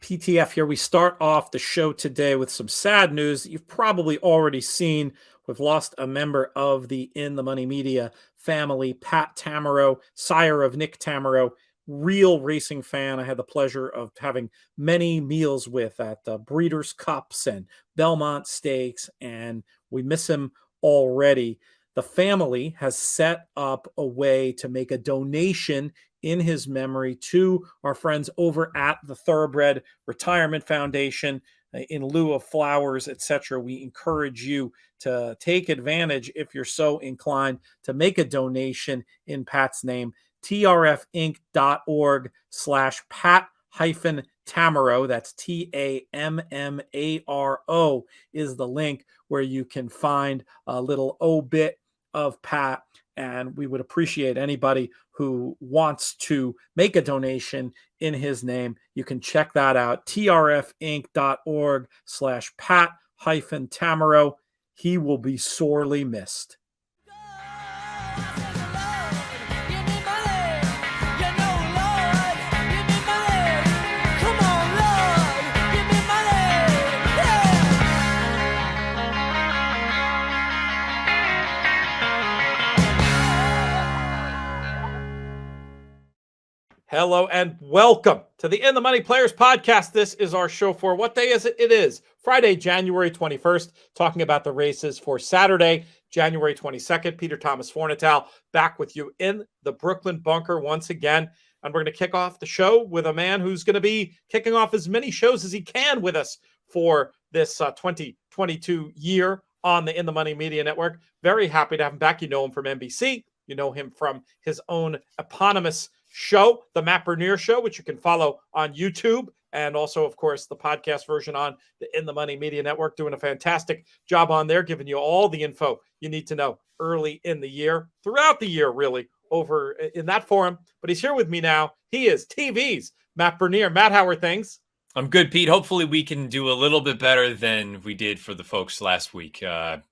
PTF here. We start off the show today with some sad news that you've probably already seen. We've lost a member of the In the Money Media family, Pat Tamaro, sire of Nick Tamaro, real racing fan. I had the pleasure of having many meals with at the Breeders' Cups and Belmont Stakes, and we miss him already. The family has set up a way to make a donation in his memory to our friends over at the Thoroughbred Retirement Foundation. In lieu of flowers, etc., we encourage you to take advantage, if you're so inclined, to make a donation in Pat's name. trfinc.org/Pat-Tamaro, that's Tammaro, is the link where you can find a little obit of Pat. And we would appreciate anybody who wants to make a donation in his name. You can check that out, trfinc.org/Pat-Tamaro. He will be sorely missed. Hello and welcome to the In the Money Players podcast. This is our show for what day is it? It is Friday, January 21st, talking about the races for Saturday, January 22nd. Peter Thomas Fornatal back with you in the Brooklyn bunker once again. And we're going to kick off the show with a man who's going to be kicking off as many shows as he can with us for this 2022 year on the In the Money Media Network. Very happy to have him back. You know him from NBC. You know him from his own eponymous show, The Matt Bernier Show, which you can follow on YouTube, and also, of course, the podcast version on the In the Money Media Network, doing a fantastic job on there, giving you all the info you need to know early in the year, throughout the year, really, over in that forum. But he's here with me now. He is TV's Matt Bernier. Matt, how are things? I'm good, Pete. Hopefully we can do a little bit better than we did for the folks last week. I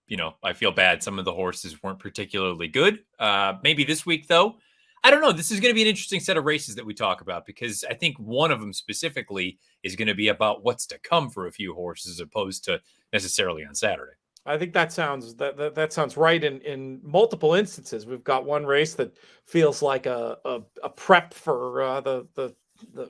feel bad. Some of the horses weren't particularly good. Maybe this week, though, I don't know. This is going to be an interesting set of races that we talk about, because I think one of them specifically is going to be about what's to come for a few horses, as opposed to necessarily on Saturday. I think that sounds right in multiple instances. We've got one race that feels like a prep for the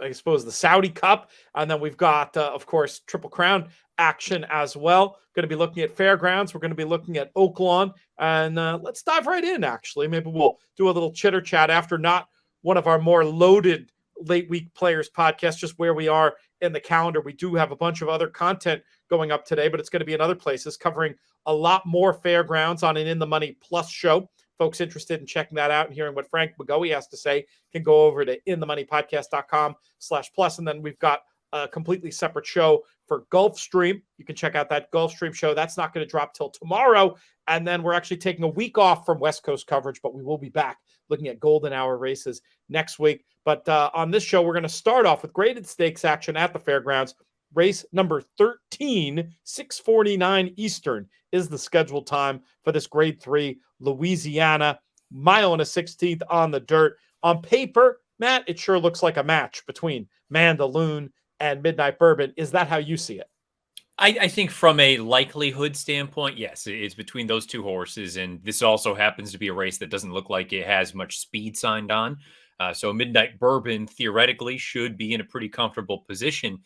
I suppose the Saudi Cup, and then we've got of course Triple Crown action as well. Going to be looking at Fairgrounds. We're going to be looking at Oaklawn, and let's dive right in. Actually, maybe we'll do a little chitter chat after not one of our more loaded late week players podcasts, just where we are in the calendar. We do have a bunch of other content going up today, but it's going to be in other places, covering a lot more Fairgrounds on an In the Money Plus show. Folks interested in checking that out and hearing what Frank Vagvolgyi has to say can go over to inthemoneypodcast.com/plus. And then we've got a completely separate show for Gulfstream. You can check out that Gulfstream show. That's not going to drop till tomorrow. And then we're actually taking a week off from West Coast coverage, but we will be back looking at Golden Hour races next week. But on this show, we're going to start off with graded stakes action at the Fairgrounds. Race number 13, 6:49 Eastern is the scheduled time for this Grade 3 Louisiana mile and a 16th on the dirt. On paper, Matt, it sure looks like a match between Mandaloun and Midnight Bourbon. Is that how you see it? I think from a likelihood standpoint, yes, it's between those two horses. And this also happens to be a race that doesn't look like it has much speed signed on. So Midnight Bourbon theoretically should be in a pretty comfortable position.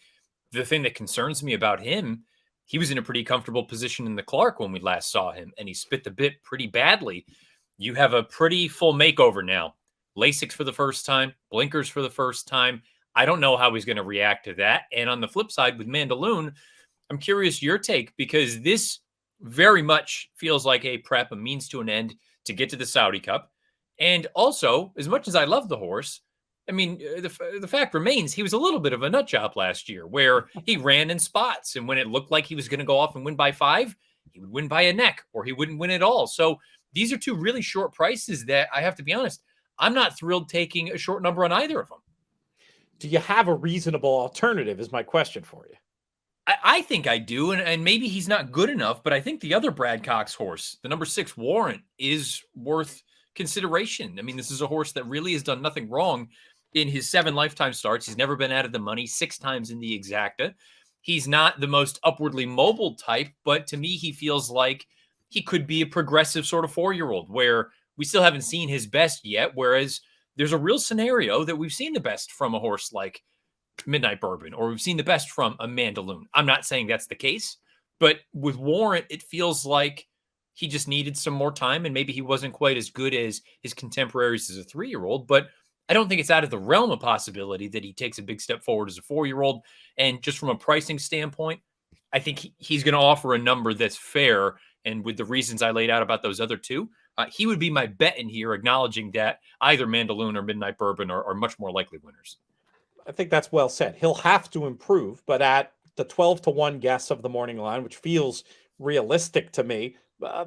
The thing that concerns me about him, he was in a pretty comfortable position in the Clark when we last saw him, and he spit the bit pretty badly. You have a pretty full makeover now. LASIX for the first time, blinkers for the first time. I don't know how he's going to react to that. And on the flip side with Mandaloun, I'm curious your take, because this very much feels like a prep, a means to an end to get to the Saudi Cup. And also, as much as I love the horse, I mean, the fact remains he was a little bit of a nut job last year, where he ran in spots, and when it looked like he was going to go off and win by 5, he would win by a neck, or he wouldn't win at all. So these are two really short prices that, I have to be honest, I'm not thrilled taking a short number on either of them. Do you have a reasonable alternative is my question for you. I think I do, and maybe he's not good enough, but I think the other Brad Cox horse, the number 6 Warrant, is worth consideration. I mean, this is a horse that really has done nothing wrong in his 7 lifetime starts, he's never been out of the money, 6 times in the exacta. He's not the most upwardly mobile type, but to me, he feels like he could be a progressive sort of 4-year-old where we still haven't seen his best yet. Whereas there's a real scenario that we've seen the best from a horse like Midnight Bourbon, or we've seen the best from a Mandaloun. I'm not saying that's the case, but with Warrant, it feels like he just needed some more time, and maybe he wasn't quite as good as his contemporaries as a 3-year-old. But I don't think it's out of the realm of possibility that he takes a big step forward as a 4-year-old. And just from a pricing standpoint, I think he's going to offer a number that's fair. And with the reasons I laid out about those other two, he would be my bet in here, acknowledging that either Mandaloun or Midnight Bourbon are much more likely winners. I think that's well said. He'll have to improve, but at the 12-1 guess of the morning line, which feels realistic to me,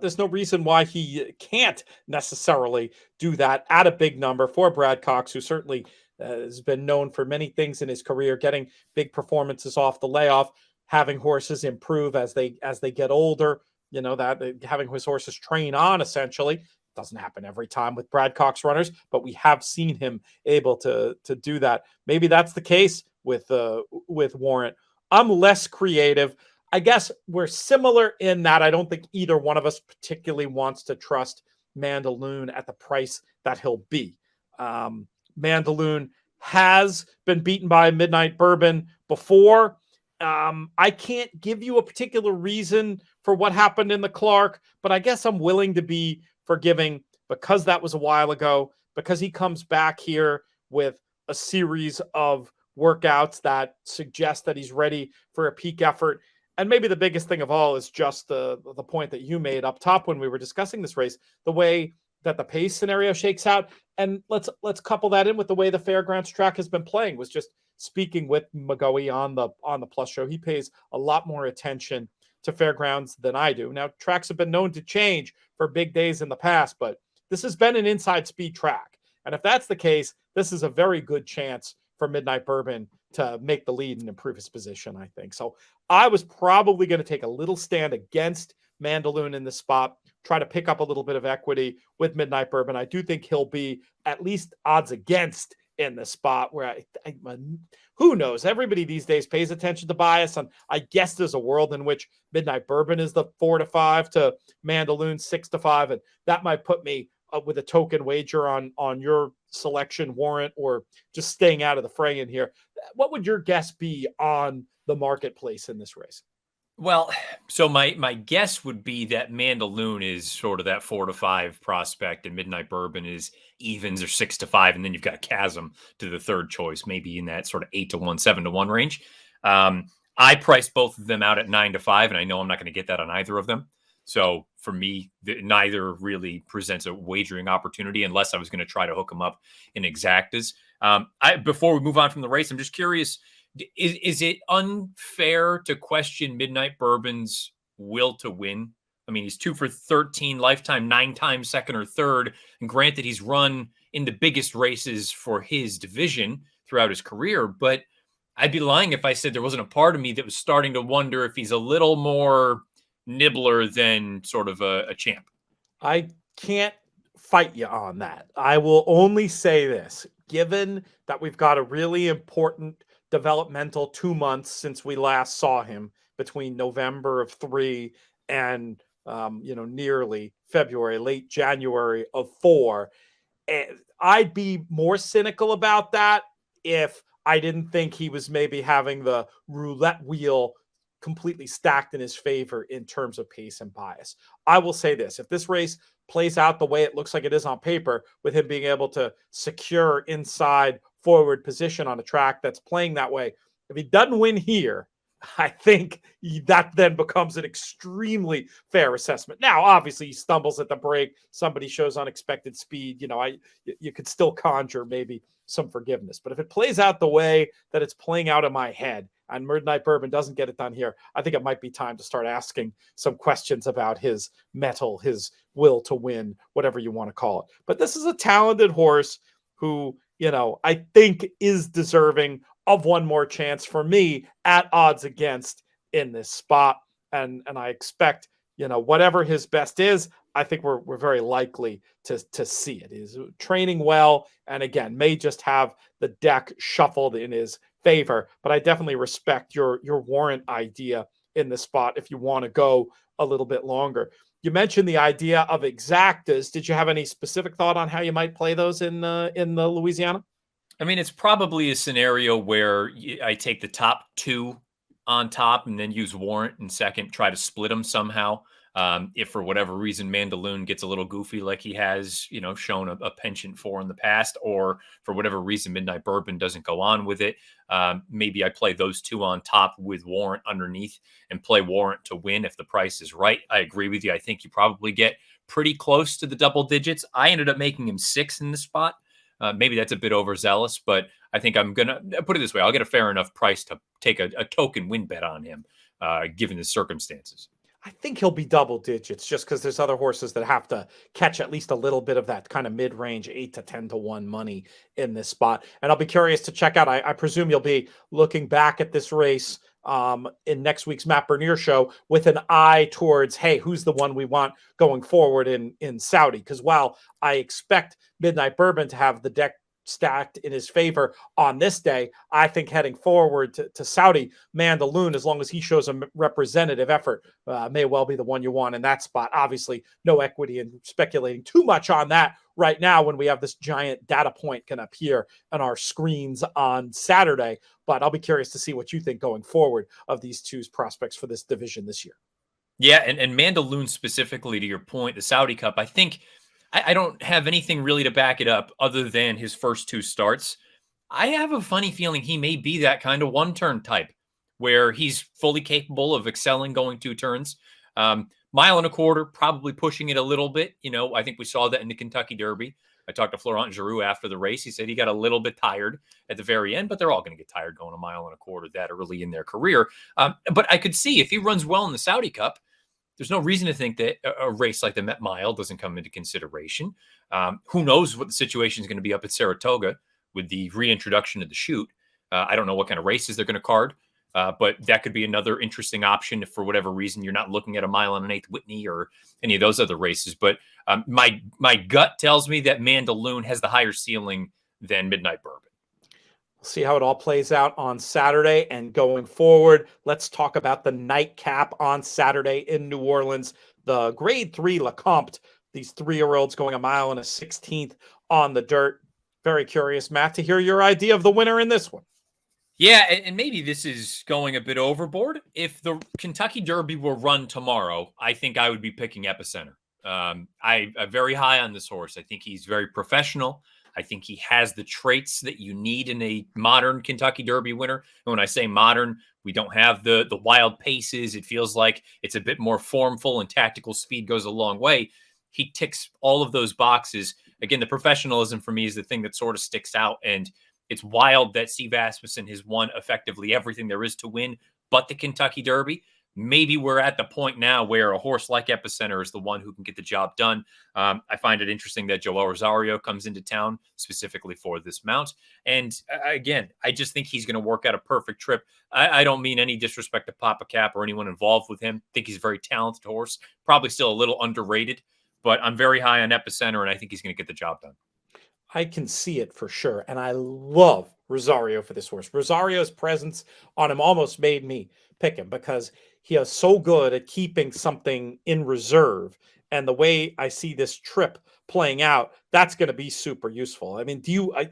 there's no reason why he can't necessarily do that at a big number for Brad Cox, who certainly has been known for many things in his career, getting big performances off the layoff, having horses improve as they get older. You know, that having his horses train on essentially doesn't happen every time with Brad Cox runners, but we have seen him able to do that. Maybe that's the case with Warrant. I'm less creative. I guess we're similar in that I don't think either one of us particularly wants to trust Mandaloun at the price that he'll be. Mandaloun has been beaten by Midnight Bourbon before. I can't give you a particular reason for what happened in the Clark, but I guess I'm willing to be forgiving because that was a while ago, because he comes back here with a series of workouts that suggest that he's ready for a peak effort. And maybe the biggest thing of all is just the point that you made up top when we were discussing this race, the way that the pace scenario shakes out. And let's couple that in with the way the Fairgrounds track has been playing. Was just speaking with Vagvolgyi on the Plus show. He pays a lot more attention to Fairgrounds than I do. Now, tracks have been known to change for big days in the past, but this has been an inside speed track. And if that's the case, this is a very good chance for Midnight Bourbon to make the lead and improve his position, I think. So I was probably going to take a little stand against Mandaloun in this spot, try to pick up a little bit of equity with Midnight Bourbon. I do think he'll be at least odds against in the spot where who knows? Everybody these days pays attention to bias, and I guess there's a world in which Midnight Bourbon is the 4-5 to Mandaloun 6-5, and that might put me with a token wager on your selection, Warrant, or just staying out of the fray in here. What would your guess be on the marketplace in this race? Well, so my guess would be that Mandaloun is sort of that 4-5 prospect, and Midnight Bourbon is evens or 6-5, and then you've got Chasm to the third choice, maybe in that sort of 8-1, 7-1 range. I priced both of them out at 9-5, and I know I'm not going to get that on either of them. So for me, neither really presents a wagering opportunity unless I was going to try to hook them up in exactas. Before we move on from the race, I'm just curious. Is it unfair to question Midnight Bourbon's will to win? I mean, he's 2 for 13 lifetime, 9 times second or third. And granted, he's run in the biggest races for his division throughout his career. But I'd be lying if I said there wasn't a part of me that was starting to wonder if he's a little more nibbler than sort of a champ. I can't fight you on that. I will only say this, given that we've got a really important developmental 2 months since we last saw him between November of 3 and nearly February, late January of 4. I'd be more cynical about that if I didn't think he was maybe having the roulette wheel completely stacked in his favor in terms of pace and bias. I will say this, if this race plays out the way it looks like it is on paper, with him being able to secure inside forward position on a track that's playing that way, if he doesn't win here, I think that then becomes an extremely fair assessment. Now, obviously, he stumbles at the break. Somebody shows unexpected speed. You could still conjure maybe some forgiveness. But if it plays out the way that it's playing out in my head, and Midnight Bourbon doesn't get it done here, I think it might be time to start asking some questions about his mettle, his will to win, whatever you want to call it. But this is a talented horse who, I think is deserving of one more chance for me at odds against in this spot. And I expect, whatever his best is, I think we're very likely to see it. He's training well, and again, may just have the deck shuffled in his favor. But I definitely respect your warrant idea in this spot if you want to go a little bit longer. You mentioned the idea of exactas. Did you have any specific thought on how you might play those in the Louisiana? I mean, it's probably a scenario where I take the top two on top and then use warrant in second, try to split them somehow. If for whatever reason Mandaloun gets a little goofy, like he has, shown a penchant for in the past, or for whatever reason Midnight Bourbon doesn't go on with it, maybe I play those two on top with warrant underneath and play warrant to win if the price is right. I agree with you. I think you probably get pretty close to the double digits. I ended up making him 6 in the spot. Maybe that's a bit overzealous, but I think I'm going to put it this way. I'll get a fair enough price to take a token win bet on him, given the circumstances. I think he'll be double digits just because there's other horses that have to catch at least a little bit of that kind of mid-range 8 to 10 to 1 money in this spot. And I'll be curious to check out. I presume you'll be looking back at this race in next week's Matt Bernier show with an eye towards, hey, who's the one we want going forward in Saudi? Because while I expect Midnight Bourbon to have the deck stacked in his favor on this day, I think heading forward to Saudi, Mandaloun, as long as he shows a representative effort, may well be the one you want in that spot. Obviously, no equity in speculating too much on that right now when we have this giant data point can appear on our screens on Saturday. But I'll be curious to see what you think going forward of these two prospects for this division this year. Yeah, and Mandaloun specifically, to your point, the Saudi Cup, I think I don't have anything really to back it up other than his first 2 starts. I have a funny feeling he may be that kind of one-turn type where he's fully capable of excelling going 2 turns. Mile and a quarter, probably pushing it a little bit. I think we saw that in the Kentucky Derby. I talked to Florent Giroux after the race. He said he got a little bit tired at the very end, but they're all going to get tired going a mile and a quarter that early in their career. But I could see if he runs well in the Saudi Cup, there's no reason to think that a race like the Met Mile doesn't come into consideration. Who knows what the situation is going to be up at Saratoga with the reintroduction of the chute. I don't know what kind of races they're going to card, but that could be another interesting option if for whatever reason you're not looking at a mile and an eighth Whitney or any of those other races. But my gut tells me that Mandaloun has the higher ceiling than Midnight Bourbon. We'll see how it all plays out on Saturday and going forward. Let's talk about the nightcap on Saturday in New Orleans. The grade 3 Lecomte, these 3-year-olds going a mile and a 16th on the dirt. Very curious, Matt, to hear your idea of the winner in this one. Yeah, and maybe this is going a bit overboard. If the Kentucky Derby were run tomorrow, I think I would be picking Epicenter. I'm very high on this horse. I think he's very professional. I think he has the traits that you need in a modern Kentucky Derby winner. And when I say modern, we don't have the wild paces. It feels like it's a bit more formful and tactical speed goes a long way. He ticks all of those boxes. Again, the professionalism for me is the thing that sort of sticks out. And it's wild that Steve Asmussen has won effectively everything there is to win, but the Kentucky Derby. Maybe we're at the point now where a horse like Epicenter is the one who can get the job done. I find it interesting that Joel Rosario comes into town specifically for this mount. And again, I just think he's going to work out a perfect trip. I don't mean any disrespect to Papa Cap or anyone involved with him. I think he's a very talented horse, probably still a little underrated, but I'm very high on Epicenter, and I think he's going to get the job done. I can see it for sure. And I love Rosario for this horse. Rosario's presence on him almost made me pick him because he is so good at keeping something in reserve. And the way I see this trip playing out, that's going to be super useful. I mean,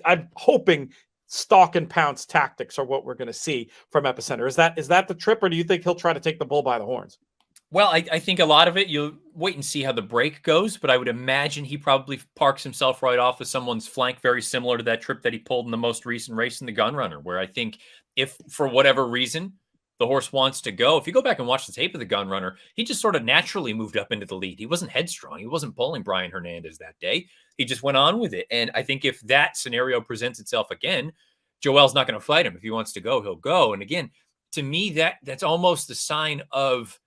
I'm hoping stalk and pounce tactics are what we're going to see from Epicenter. Is that the trip, or do you think he'll try to take the bull by the horns? Well, I think a lot of it, you'll wait and see how the break goes, but I would imagine he probably parks himself right off of someone's flank, very similar to that trip that he pulled in the most recent race in the Gun Runner, where I think if for whatever reason the horse wants to go, if you go back and watch the tape of the Gun Runner, he just sort of naturally moved up into the lead. He wasn't headstrong. He wasn't pulling Brian Hernandez that day. He just went on with it. And I think if that scenario presents itself again, Joel's not going to fight him. If he wants to go, he'll go. And again, to me, that's almost the sign of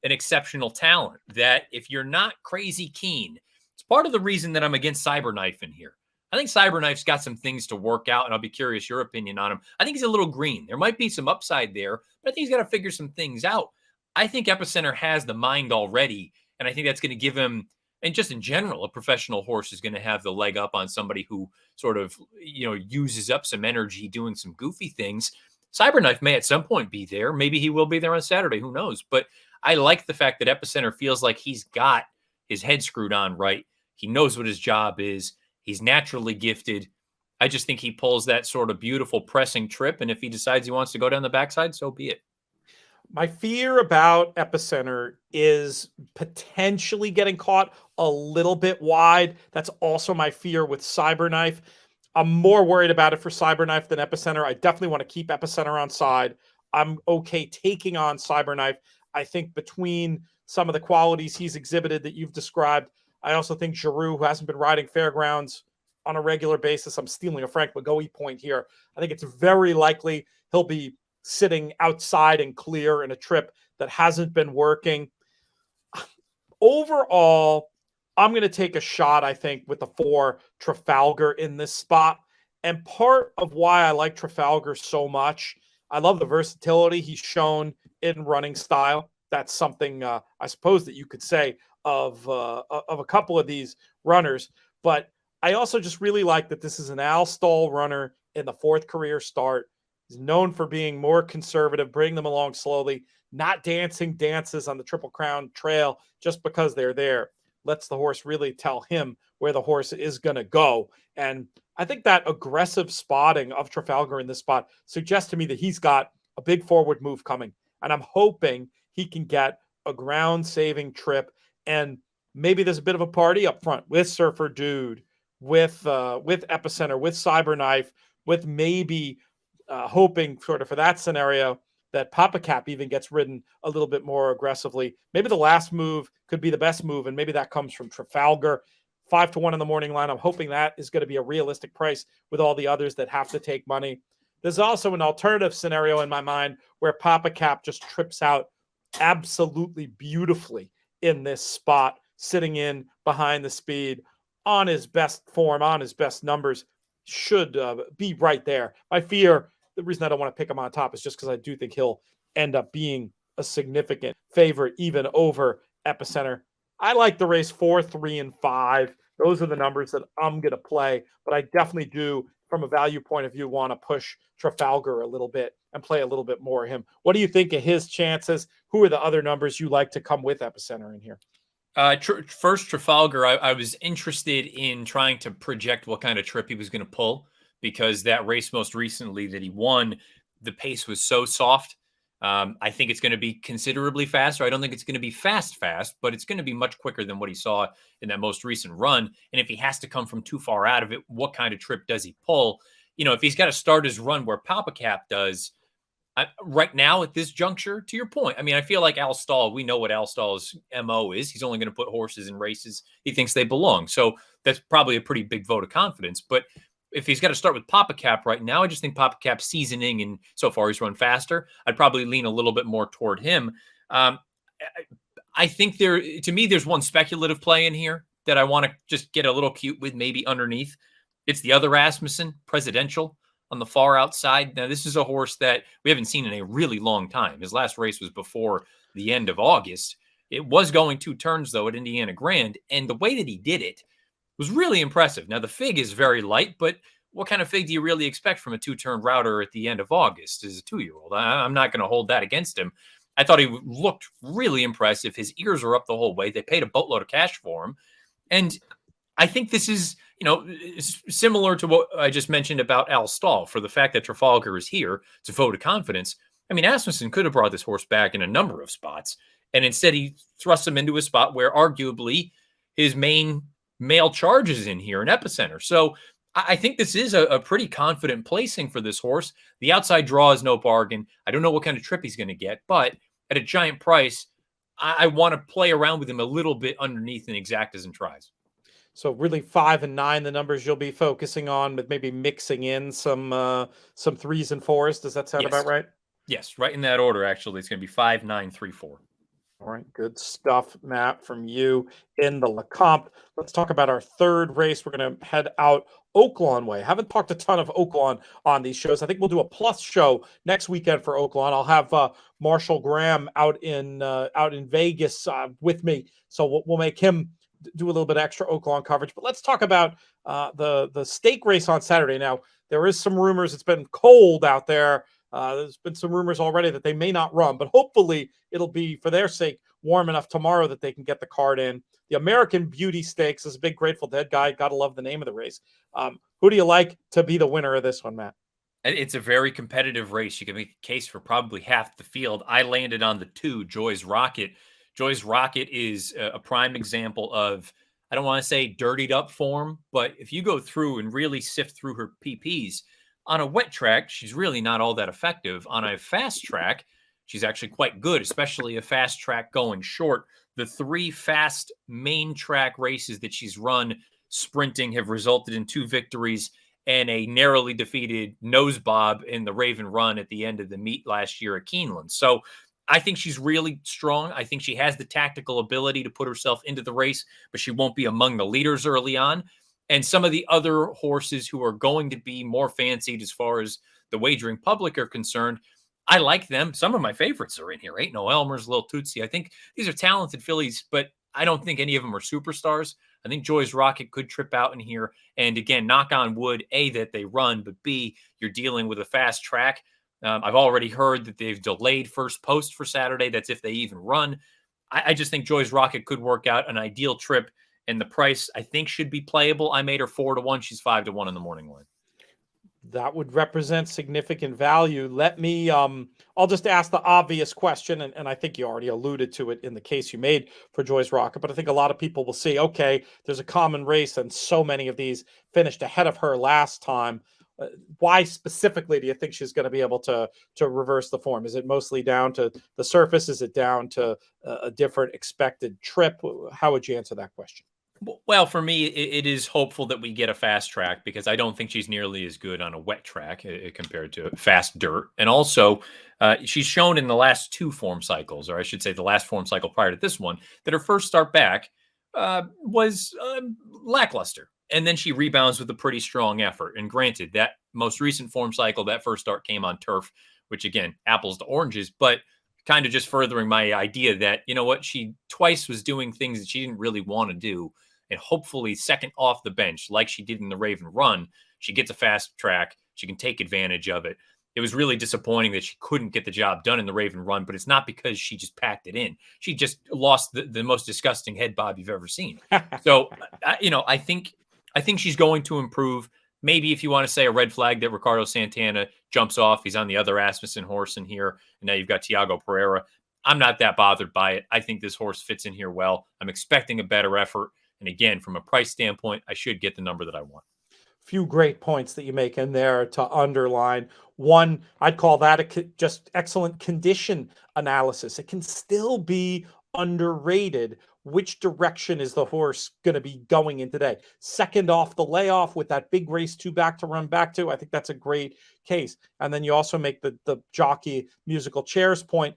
an exceptional talent, that if you're not crazy keen, it's part of the reason that I'm against Cyberknife in here. I think Cyberknife's got some things to work out, and I'll be curious your opinion on him. I think he's a little green. There might be some upside there, but I think he's got to figure some things out. I think Epicenter has the mind already, and I think that's going to give him And just in general, a professional horse is going to have the leg up on somebody who sort of, uses up some energy doing some goofy things. Cyberknife may at some point be there. Maybe he will be there on Saturday. Who knows? But I like the fact that Epicenter feels like he's got his head screwed on right. He knows what his job is. He's naturally gifted. I just think he pulls that sort of beautiful pressing trip. And if he decides he wants to go down the backside, so be it. My fear about Epicenter is potentially getting caught a little bit wide. That's also my fear with Cyberknife. I'm more worried about it for Cyberknife than Epicenter. I definitely want to keep Epicenter on side. I'm okay taking on Cyberknife. I think between some of the qualities he's exhibited that you've described, I also think Giroux, who hasn't been riding fairgrounds on a regular basis, I'm stealing a Frank McGoey point here. I think it's very likely he'll be sitting outside and clear in a trip that hasn't been working. Overall, I'm going to take a shot, I think, with the 4 Trafalgar in this spot. And part of why I like Trafalgar so much, I love the versatility he's shown in running style. That's something I suppose that you could say of a couple of these runners. But I also just really like that this is an Al Stahl runner in the 4th career start. He's known for being more conservative, bringing them along slowly, not dancing dances on the Triple Crown trail just because they're there. Lets the horse really tell him where the horse is going to go. And I think that aggressive spotting of Trafalgar in this spot suggests to me that he's got a big forward move coming. And I'm hoping he can get a ground-saving trip. And maybe there's a bit of a party up front with Surfer Dude, with Epicenter, with Cyberknife, with maybe hoping sort of for that scenario that Papa Cap even gets ridden a little bit more aggressively. Maybe the last move could be the best move, and maybe that comes from Trafalgar. 5-1 in the morning line. I'm hoping that is going to be a realistic price with all the others that have to take money. There's also an alternative scenario in my mind where Papa Cap just trips out absolutely beautifully in this spot, sitting in behind the speed on his best form, on his best numbers, should be right there. My fear, the reason I don't want to pick him on top is just because I do think he'll end up being a significant favorite even over Epicenter. I like the race 4, 3, and 5. Those are the numbers that I'm going to play, but I definitely do, from a value point of view, want to push Trafalgar a little bit and play a little bit more of him. What do you think of his chances? Who are the other numbers you like to come with Epicenter in here? First, Trafalgar, I was interested in trying to project what kind of trip he was going to pull, because that race most recently that he won, the pace was so soft. I think it's going to be considerably faster. I don't think it's going to be fast, but it's going to be much quicker than what he saw in that most recent run. And if he has to come from too far out of it, what kind of trip does he pull? If he's got to start his run where Papa Cap does, right now at this juncture, to your point, I feel like Al Stahl, we know what Al Stahl's MO is. He's only going to put horses in races he thinks they belong. So that's probably a pretty big vote of confidence. But if he's got to start with Papa Cap right now, I just think Papa Cap's seasoning, and so far he's run faster. I'd probably lean a little bit more toward him. I think to me, there's one speculative play in here that I want to just get a little cute with, maybe underneath. It's the other Rasmussen, Presidential, on the far outside. Now, this is a horse that we haven't seen in a really long time. His last race was before the end of August. It was going 2 turns, though, at Indiana Grand, and the way that he did it was really impressive. Now, the fig is very light, but what kind of fig do you really expect from a 2-turn router at the end of August as a 2-year-old? I'm not going to hold that against him. I thought he looked really impressive. His ears were up the whole way. They paid a boatload of cash for him. And I think this is, similar to what I just mentioned about Al Stahl, for the fact that Trafalgar is here. It's a vote of confidence. Asmussen could have brought this horse back in a number of spots, and instead he thrusts him into a spot where arguably his main male charge is in here, an Epicenter. So I think this is a pretty confident placing for this horse. The outside draw is no bargain. I don't know what kind of trip he's going to get, but at a giant price, I want to play around with him a little bit underneath in exactas and tries. So really 5 and 9, the numbers you'll be focusing on, but maybe mixing in some 3s and 4s. Does that sound about right? Yes, right in that order, actually. It's going to be 5, 9, 3, 4. All right, good stuff, Matt, from you in the Lecomte. Let's talk about our third race. We're going to head out Oaklawn way. Haven't talked a ton of Oaklawn on these shows. I think we'll do a plus show next weekend for Oaklawn. I'll have Marshall Graham out in Vegas with me, so we'll make him do a little bit of extra Oaklawn coverage. But let's talk about the stake race on Saturday. Now, there is some rumors. It's been cold out there. There's been some rumors already that they may not run, but hopefully it'll be, for their sake, warm enough tomorrow that they can get the card in. The American Beauty Stakes is a big Grateful Dead guy. Got to love the name of the race. Who do you like to be the winner of this one, Matt? It's a very competitive race. You can make a case for probably half the field. I landed on the 2, Joy's Rocket. Joy's Rocket is a prime example of, I don't want to say dirtied up form, but if you go through and really sift through her PPs, on a wet track, she's really not all that effective. On a fast track, she's actually quite good, especially a fast track going short. The 3 fast main track races that she's run sprinting have resulted in 2 victories and a narrowly defeated nose bob in the Raven Run at the end of the meet last year at Keeneland. So I think she's really strong. I think she has the tactical ability to put herself into the race, but she won't be among the leaders early on. And some of the other horses who are going to be more fancied as far as the wagering public are concerned, I like them. Some of my favorites are in here. Ain't No Elmer's, Lil Tootsie. I think these are talented fillies, but I don't think any of them are superstars. I think Joy's Rocket could trip out in here. And again, knock on wood, A, that they run, but B, you're dealing with a fast track. I've already heard that they've delayed first post for Saturday. That's if they even run. I just think Joy's Rocket could work out an ideal trip. And the price, I think, should be playable. I made her 4-1. She's 5-1 in the morning line. That would represent significant value. Let me, I'll just ask the obvious question, and I think you already alluded to it in the case you made for Joy's Rocket, but I think a lot of people will see, okay, there's a common race, and so many of these finished ahead of her last time. Why specifically do you think she's going to be able to reverse the form? Is it mostly down to the surface? Is it down to a different expected trip? How would you answer that question? Well, for me, it is hopeful that we get a fast track because I don't think she's nearly as good on a wet track compared to fast dirt. And also, she's shown in the last 2 form cycles, or I should say the last form cycle prior to this one, that her first start back was lackluster. And then she rebounds with a pretty strong effort. And granted, that most recent form cycle, that first start came on turf, which again, apples to oranges, but kind of just furthering my idea that, you know what, she twice was doing things that she didn't really want to do. And hopefully second off the bench, like she did in the Raven Run, she gets a fast track. She can take advantage of it. It was really disappointing that she couldn't get the job done in the Raven Run, but it's not because she just packed it in. She just lost the most disgusting head bob you've ever seen. So, I think she's going to improve. Maybe if you want to say a red flag that Ricardo Santana jumps off, he's on the other Asmussen horse in here, and now you've got Tiago Pereira. I'm not that bothered by it. I think this horse fits in here well. I'm expecting a better effort. And again, from a price standpoint, I should get the number that I want. Few great points that you make in there to underline. One, I'd call that just excellent condition analysis. It can still be underrated. Which direction is the horse going to be going in today? Second off the layoff with that big race 2 back to run back to. I think that's a great case. And then you also make the jockey musical chairs point.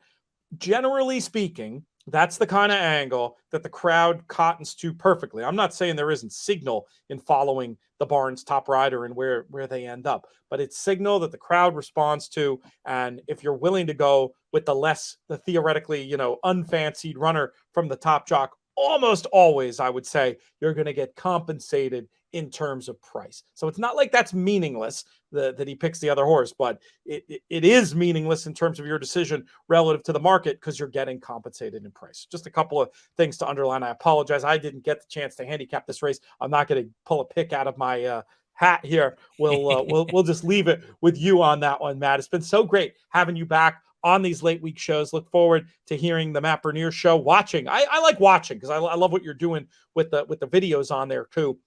Generally speaking, that's the kind of angle that the crowd cottons to perfectly. I'm not saying there isn't signal in following the Barnes Top Rider and where they end up, but it's signal that the crowd responds to. And if you're willing to go with the theoretically, unfancied runner from the top jock, almost always, I would say, you're going to get compensated in terms of price. So it's not like that's meaningless that he picks the other horse, but it is meaningless in terms of your decision relative to the market because you're getting compensated in price. Just a couple of things to underline. I apologize. I didn't get the chance to handicap this race. I'm not going to pull a pick out of my hat here. We'll just leave it with you on that one, Matt. It's been so great having you back on these late week shows. Look forward to hearing the Matt Bernier show. Watching, I like watching because I love what you're doing with the videos on there too.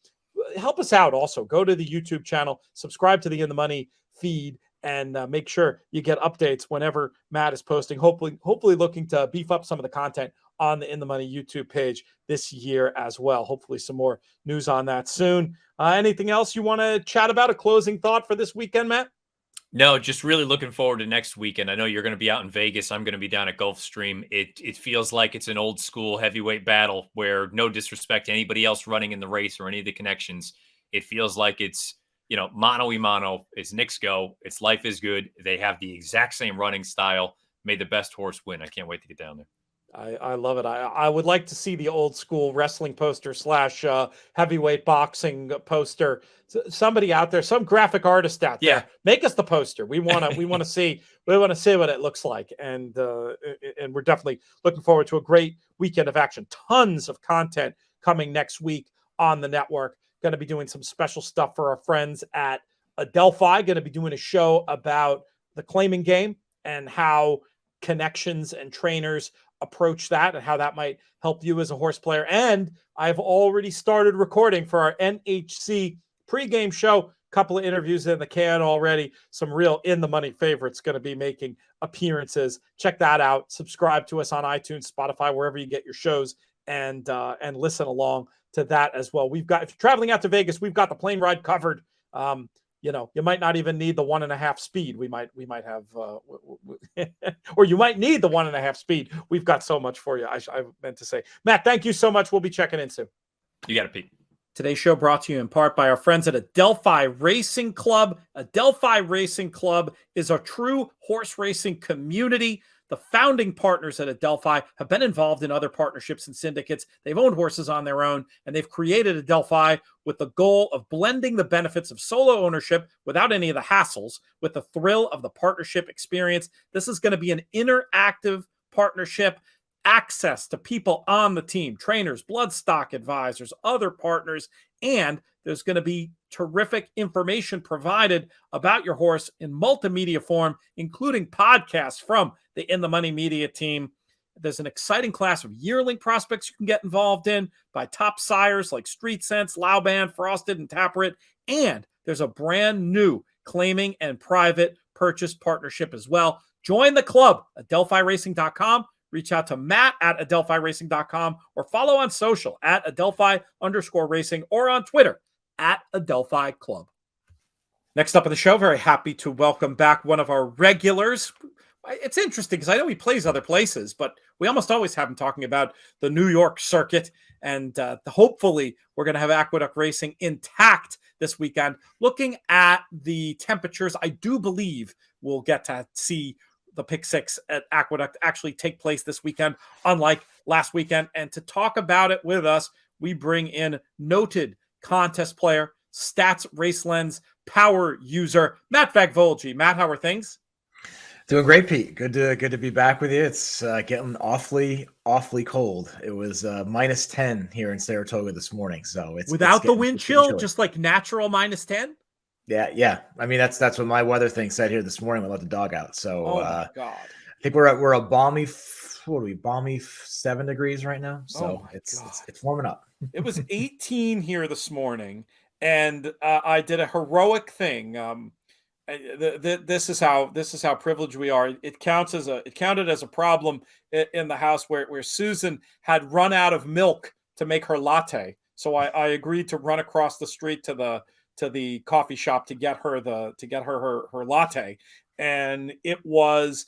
Help us out. Also, go to the YouTube channel, subscribe to the In the Money feed, and make sure you get updates whenever Matt is posting. Hopefully, looking to beef up some of the content on the In the Money YouTube page this year as well. Hopefully, some more news on that soon. Anything else you want to chat about? A closing thought for this weekend, Matt? No, just really looking forward to next weekend. I know you're going to be out in Vegas. I'm going to be down at Gulfstream. It feels like it's an old school heavyweight battle where, no disrespect to anybody else running in the race or any of the connections, it feels like it's, mano y mano. It's Knicks go. It's Life is Good. They have the exact same running style. May the best horse win. I can't wait to get down there. I love it. I would like to see the old school wrestling poster slash heavyweight boxing poster. Somebody out there, some graphic artist out there, make us the poster. We want to see what it looks like, and we're definitely looking forward to a great weekend of action. Tons of content coming next week on the network. Going to be doing some special stuff for our friends at Adelphi. Going to be doing a show about the claiming game and how connections and trainers approach that and how that might help you as a horse player. And I've already started recording for our NHC pregame show. Couple of interviews in the can already. Some real in the money favorites going to be making appearances. Check that out. Subscribe to us on iTunes, Spotify, wherever you get your shows, and listen along to that as well. We've got, if you're traveling out to Vegas, we've got the plane ride covered. You might not even need the 1.5 speed. We might have, or you might need the 1.5 speed. We've got so much for you. I meant to say, Matt, thank you so much. We'll be checking in soon. You got it, Pete. Today's show brought to you in part by our friends at Adelphi Racing Club. Adelphi Racing Club is a true horse racing community. The founding partners at Adelphi have been involved in other partnerships and syndicates. They've owned horses on their own, and they've created Adelphi with the goal of blending the benefits of solo ownership without any of the hassles with the thrill of the partnership experience. This is going to be an interactive partnership. Access to people on the team, trainers, bloodstock advisors, other partners, and there's going to be terrific information provided about your horse in multimedia form, including podcasts from the In the Money media team. There's an exciting class of yearling prospects you can get involved in by top sires like Street Sense, Lauban, Frosted, and Taprit. And there's a brand new claiming and private purchase partnership as well. Join the club at AdelphiRacing.com. Reach out to Matt at AdelphiRacing.com or follow on social at Adelphi_racing or on Twitter at Adelphi Club. Next up on the show, very happy to welcome back one of our regulars. It's interesting because I know he plays other places, but we almost always have him talking about the New York circuit. And hopefully we're going to have Aqueduct Racing intact this weekend. Looking at the temperatures, I do believe we'll get to see the Pick Six at Aqueduct actually take place this weekend, unlike last weekend. And to talk about it with us, we bring in noted contest player, stats race lens power user, Matt Vagvolgyi. Matt, how are things? Doing great, Pete. Good to be back with you. It's getting awfully cold. It was -10 here in Saratoga this morning, so it's without the wind chill, just like natural -10. Yeah. I mean, that's what my weather thing said here this morning. We let the dog out. So oh my God. I think we're a balmy 7 degrees right now. So it's warming up. It was 18 here this morning, and I did a heroic thing. This is how privileged we are. It counted as a problem in the house where Susan had run out of milk to make her latte. So I agreed to run across the street to the coffee shop to get her her latte, and it was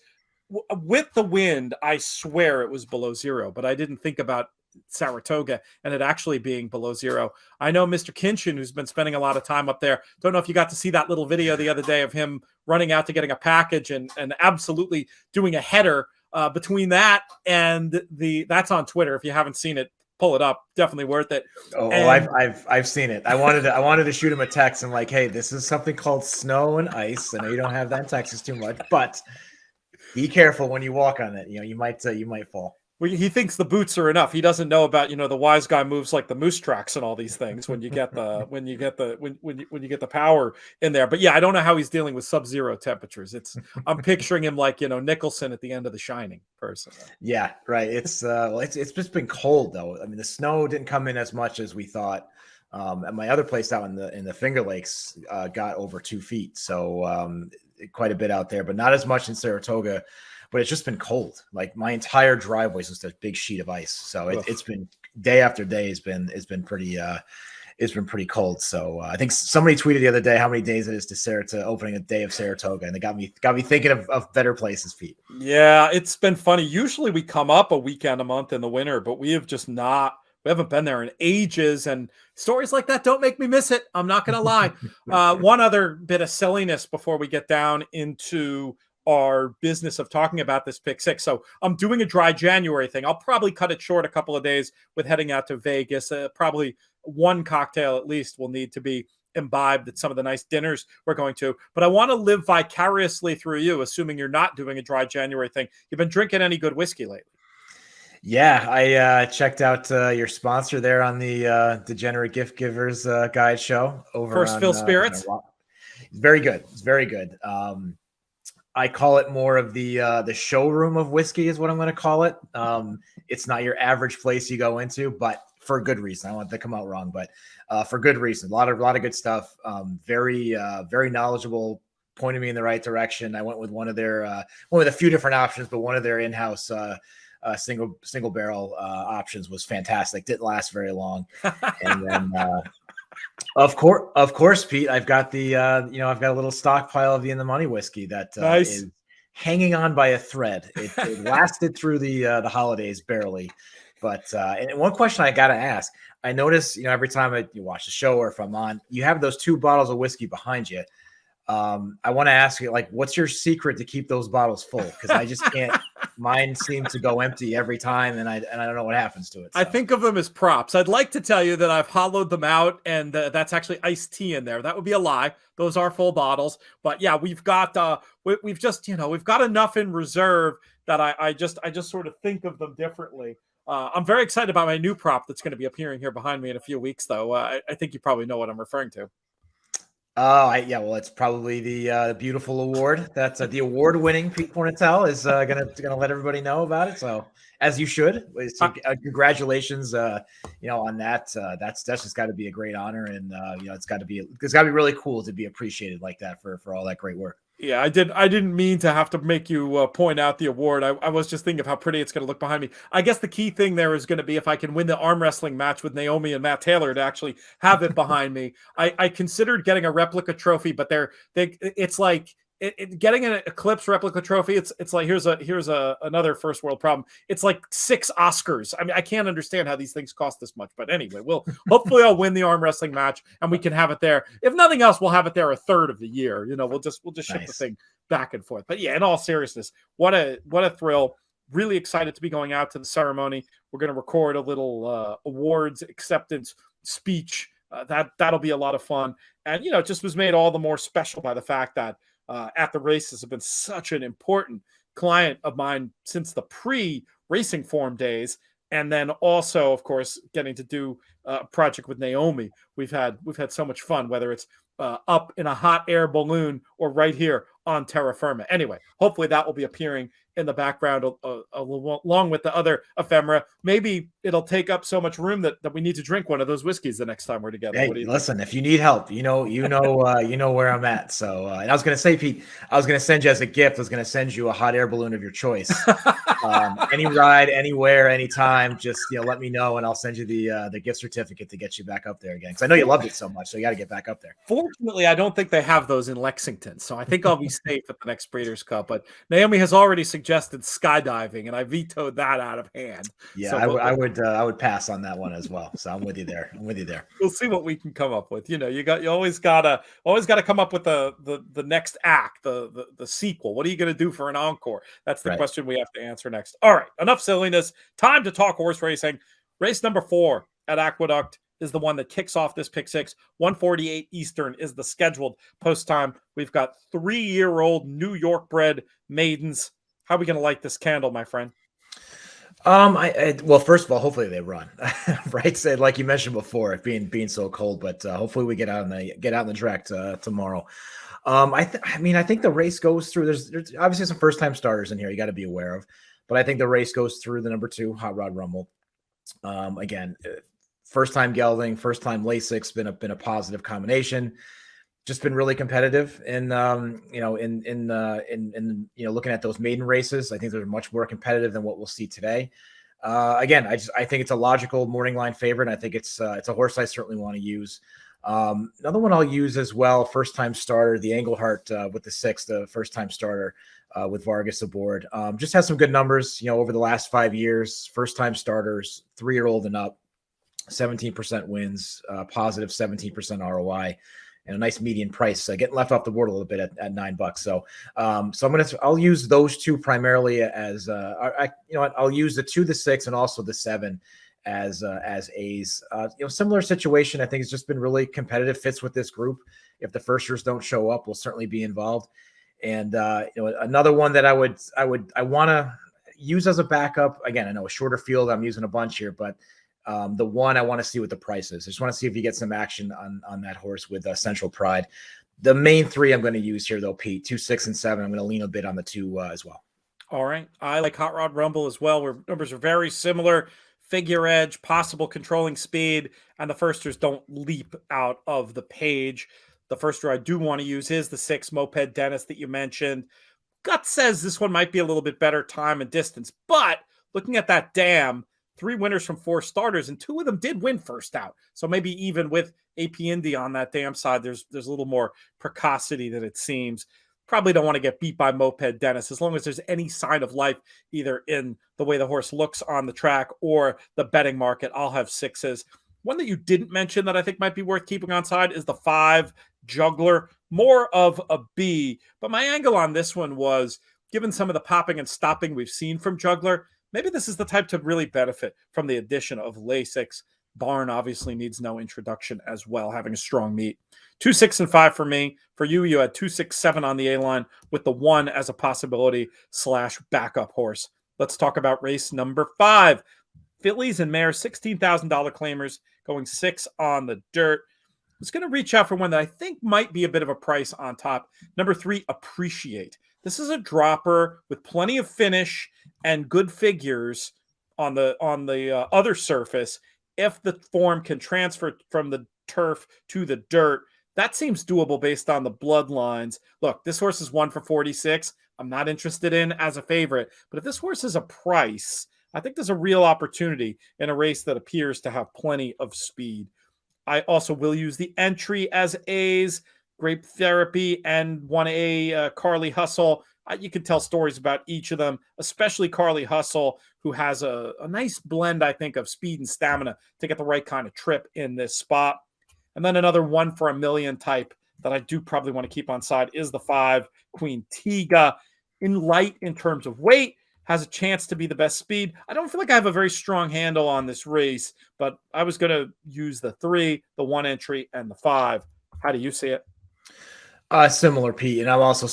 with the wind. I swear it was below zero, but I didn't think about Saratoga and it actually being below zero. I know Mr. Kinchin, who's been spending a lot of time up there. Don't know if you got to see that little video the other day of him running out to getting a package and absolutely doing a header between that and that's on Twitter. If you haven't seen it, pull it up. Definitely worth it. I've seen it. I wanted to shoot him a text. I'm like, hey, this is something called snow and ice. I know you don't have that in Texas too much, but be careful when you walk on it. You might fall. Well, he thinks the boots are enough. He doesn't know about the wise guy moves like the moose tracks and all these things when you get the when you get the power in there. But yeah, I don't know how he's dealing with sub-zero temperatures. I'm picturing him like Nicholson at the end of The Shining person. Yeah, right. It's just been cold though. I mean, the snow didn't come in as much as we thought. And my other place out in the Finger Lakes got over 2 feet, so quite a bit out there, but not as much in Saratoga. But it's just been cold. Like my entire driveway is just a big sheet of ice. So it's been day after day has been pretty cold. So I think somebody tweeted the other day how many days it is to opening a day of Saratoga, and they got me thinking of better places, Pete. Yeah, it's been funny. Usually we come up a weekend a month in the winter, but we haven't been there in ages, and stories like that don't make me miss it. I'm not going to lie. One other bit of silliness before we get down into our business of talking about this pick six. So I'm doing a dry January thing. I'll probably cut it short a couple of days with heading out to Vegas. Probably one cocktail at least will need to be imbibed at some of the nice dinners we're going to. But I want to live vicariously through you, assuming you're not doing a dry January thing. You've been drinking any good whiskey lately? Yeah, I checked out your sponsor there on the Degenerate Gift Givers Guide show over First on Fill Spirits. It's very good. It's very good. I call it more of the showroom of whiskey is what I'm going to call it. It's not your average place you go into, but for a good reason. I don't want to come out wrong, but for good reason. A lot of good stuff. Very knowledgeable. Pointed me in the right direction. I went with one of a few different options, but one of their in-house single barrel options was fantastic. Didn't last very long, and then. Of course, Pete. I've got I've got a little stockpile of the In the Money whiskey that nice. is hanging on by a thread. It lasted through the holidays barely, but and one question I got to ask: I notice every time you watch the show or if I'm on, you have those 2 bottles of whiskey behind you. I want to ask you, what's your secret to keep those bottles full? Because I just can't. Mine seems to go empty every time, and I don't know what happens to it. So. I think of them as props. I'd like to tell you that I've hollowed them out, and that's actually iced tea in there. That would be a lie. Those are full bottles, but yeah, we've got we've got enough in reserve that I just sort of think of them differently. I'm very excited about my new prop that's going to be appearing here behind me in a few weeks, though. I think you probably know what I'm referring to. Well, it's probably the beautiful award. That's the award-winning Pete Fornatel is gonna let everybody know about it. So as you should. Congratulations, on that. That's just got to be a great honor, and it's got to be really cool to be appreciated like that for all that great work. Yeah, I didn't mean to have to make you point out the award. I was just thinking of how pretty it's going to look behind me. I guess the key thing there is going to be if I can win the arm wrestling match with Naomi and Matt Taylor to actually have it behind me. I considered getting a replica trophy, but it's like getting an Eclipse replica trophy. It's like here's another first world problem. It's like 6 Oscars. I mean, I can't understand how these things cost this much. But anyway, hopefully I'll win the arm wrestling match and we can have it there. If nothing else, we'll have it there a third of the year. We'll just ship the thing back and forth. But yeah, in all seriousness, what a thrill. Really excited to be going out to the ceremony. We're going to record a little awards acceptance speech. That'll be a lot of fun. And it just was made all the more special by the fact that At the Races have been such an important client of mine since the pre-Racing Form days, and then also, of course, getting to do a project with Naomi. We've had so much fun, whether it's up in a hot air balloon or right here on terra firma. Anyway, hopefully that will be appearing in the background along with the other ephemera. Maybe it'll take up so much room that we need to drink one of those whiskeys the next time we're together. Hey, listen, if you need help, you know where I'm at. So, and I was going to say, Pete, I was going to send you as a gift. I was going to send you a hot air balloon of your choice. Any ride, anywhere, anytime, just let me know, and I'll send you the gift certificate to get you back up there again. Because I know you loved it so much, so you got to get back up there. Fortunately, I don't think they have those in Lexington, so I think I'll be safe at the next Breeders' Cup. But Naomi has already suggested skydiving, and I vetoed that out of hand. Yeah, so I would pass on that one as well. So I'm with you there. We'll see what we can come up with. You always gotta come up with the next act, the sequel. What are you gonna do for an encore? That's the question we have to answer next. All right, enough silliness. Time to talk horse racing. Race number 4 at Aqueduct is the one that kicks off this pick 6. 1:48 Eastern is the scheduled post time. We've got 3-year-old New York bred maidens. How are we going to light this candle, my friend? Well, first of all, hopefully they run, right? So, like you mentioned before, it being so cold, but hopefully we get out in the track tomorrow. I think the race goes through. There's obviously some first time starters in here you got to be aware of, but I think the race goes through the number 2 Hot Rod Rumble. Again, first time gelding, first time Lasix, been a positive combination. Just been really competitive in looking at those maiden races. I think they're much more competitive than what we'll see today. Again, I think it's a logical morning line favorite. I think it's a horse I certainly want to use. Another one I'll use as well, first time starter, the Englehart with the 6, the first time starter with Vargas aboard. Just has some good numbers, over the last 5 years, first time starters, 3-year-old and up, 17% wins, positive 17% ROI. and a nice median price, getting left off the board a little bit at $9. So I'll use those two primarily as I'll use the 2, the 6, and also the 7 as A's. Similar situation. I think it's just been really competitive, fits with this group. If the firsters don't show up, we'll certainly be involved. And another one that I want to use as a backup. Again, I know a shorter field. I'm using a bunch here, but the one I want to see what the price is. I just want to see if you get some action on that horse with Central Pride. The main 3 I'm going to use here, though, Pete, 2, 6, and 7. I'm going to lean a bit on the 2 as well. All right. I like Hot Rod Rumble as well, where numbers are very similar. Figure edge, possible controlling speed, and the firsters don't leap out of the page. The firster I do want to use is the 6 Moped Dennis that you mentioned. Gut says this one might be a little bit better time and distance, but looking at that dam, 3 winners from 4 starters, and 2 of them did win first out. So maybe even with AP Indy on that dam side, there's a little more precocity than it seems. Probably don't want to get beat by Moped Dennis as long as there's any sign of life, either in the way the horse looks on the track or the betting market. I'll have 6s. One that you didn't mention that I think might be worth keeping on side is the 5 Juggler, more of a B. But my angle on this one was, given some of the popping and stopping we've seen from Juggler, maybe this is the type to really benefit from the addition of Lasix. Barn obviously needs no introduction as well, having a strong meet. 2, 6, and 5 for me. For you, you had 2, 6, 7 on the A line with the 1 as a possibility / backup horse. Let's talk about race number 5. Fillies and Mares, $16,000 claimers, going 6 on the dirt. I was going to reach out for one that I think might be a bit of a price on top. Number 3, Appreciate. This is a dropper with plenty of finish and good figures on the other surface. If the form can transfer from the turf to the dirt, that seems doable based on the bloodlines. Look, this horse is 1 for 46. I'm not interested in as a favorite, but if this horse is a price, I think there's a real opportunity in a race that appears to have plenty of speed. I also will use the entry as A's, Grape Therapy, and 1A Carly Hustle. You can tell stories about each of them, especially Carly Hustle, who has a nice blend, I think, of speed and stamina to get the right kind of trip in this spot. And then another 1 for $1 million type that I do probably want to keep on side is the 5 Queen Tiga. In terms of weight, has a chance to be the best speed. I don't feel like I have a very strong handle on this race, but I was going to use the 3, the 1 entry, and the 5. How do you see it? Similar, Pete, and I'm also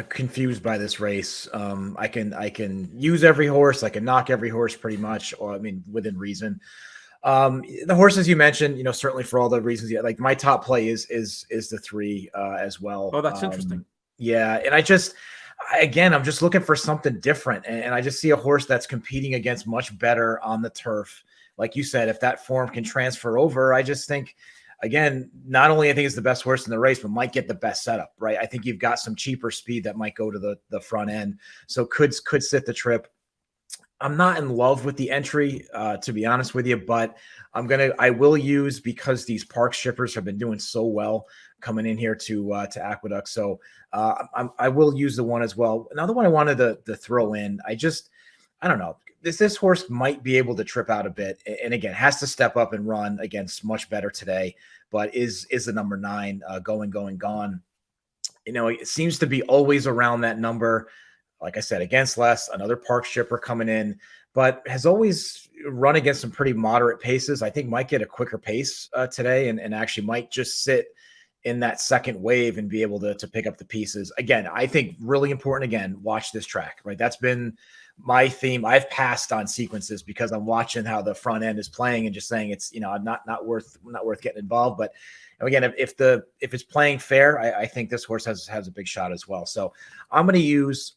confused by this race. I can use every horse. I can knock every horse pretty much, or within reason. The horses you mentioned, certainly for all the reasons, like my top play is the 3 as well. Oh, that's interesting. Yeah, and I'm just looking for something different, and I just see a horse that's competing against much better on the turf. Like you said, if that form can transfer over, I just think, again, not only I think it's the best horse in the race, but might get the best setup, right? I think you've got some cheaper speed that might go to the front end, so could sit the trip. I'm not in love with the entry, to be honest with you, but I will use, because these park shippers have been doing so well coming in here to Aqueduct. So I will use the 1 as well. Another one I wanted to throw in, I don't know. This horse might be able to trip out a bit, and again, has to step up and run against much better today, but is the number 9 going, gone. It seems to be always around that number. Like I said, against less, another park shipper coming in, but has always run against some pretty moderate paces. I think might get a quicker pace today and actually might just sit in that second wave and be able to pick up the pieces. Again, I think really important, again, watch this track, right? That's been my theme. I've passed on sequences because I'm watching how the front end is playing and just saying it's, not worth getting involved. But again, if it's playing fair, I think this horse has a big shot as well. So I'm going to use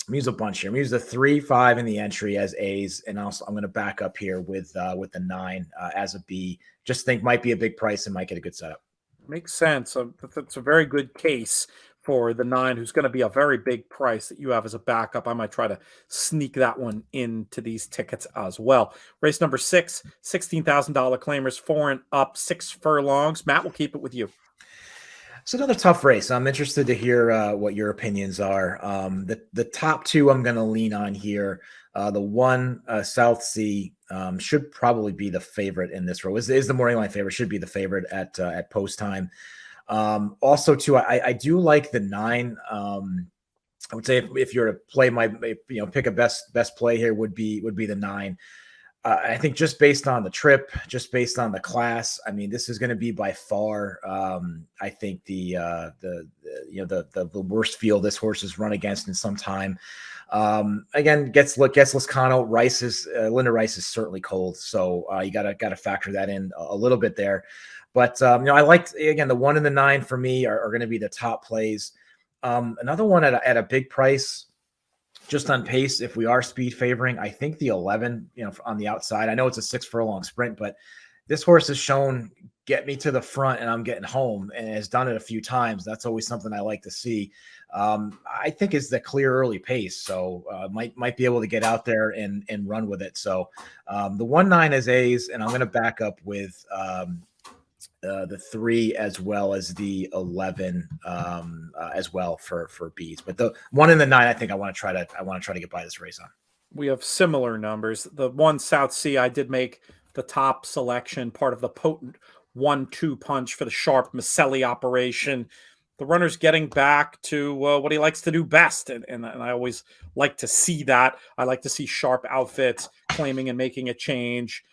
a bunch here. I'm going to use the 3, 5 in the entry as A's, and also I'm going to back up here with the 9 as a B. Just think might be a big price and might get a good setup. Makes sense. That's a very good case for the 9, who's going to be a very big price that you have as a backup. I might try to sneak that one into these tickets as well. Race number 6, $16,000 claimers, 4 and up, 6 furlongs. Matt, we'll keep it with you. It's another tough race. I'm interested to hear what your opinions are. The top 2 I'm going to lean on here. The 1, South Sea, should probably be the favorite in this row. Is the morning line favorite, should be the favorite at post time. Also, too, I do like the 9. I would say if you're to play pick a best play here would be the 9. I think just based on the trip, just based on the class, I mean, this is going to be by far, I think the worst field this horse has run against in some time. Again, gets Lascano. Linda Rice is certainly cold, so you gotta factor that in a little bit there. But I liked, again, the 1 and the 9 for me are going to be the top plays. Another one at a big price, just on pace, if we are speed favoring, I think the 11, on the outside. I know it's a 6 furlong sprint, but this horse has shown get me to the front and I'm getting home, and has done it a few times. That's always something I like to see. I think is the clear early pace, so might be able to get out there and run with it. So the 1-9 is A's, and I'm going to back up with the 3 as well as the 11 as well for B's. But the 1 and the 9, I think I want to try to get by this race on. We have similar numbers. The 1 South Sea, I did make the top selection, part of the potent 1-2 punch for the Sharp Maselli operation. The runner's getting back to what he likes to do best, and I always like to see that. I like to see Sharp outfits claiming and making a change.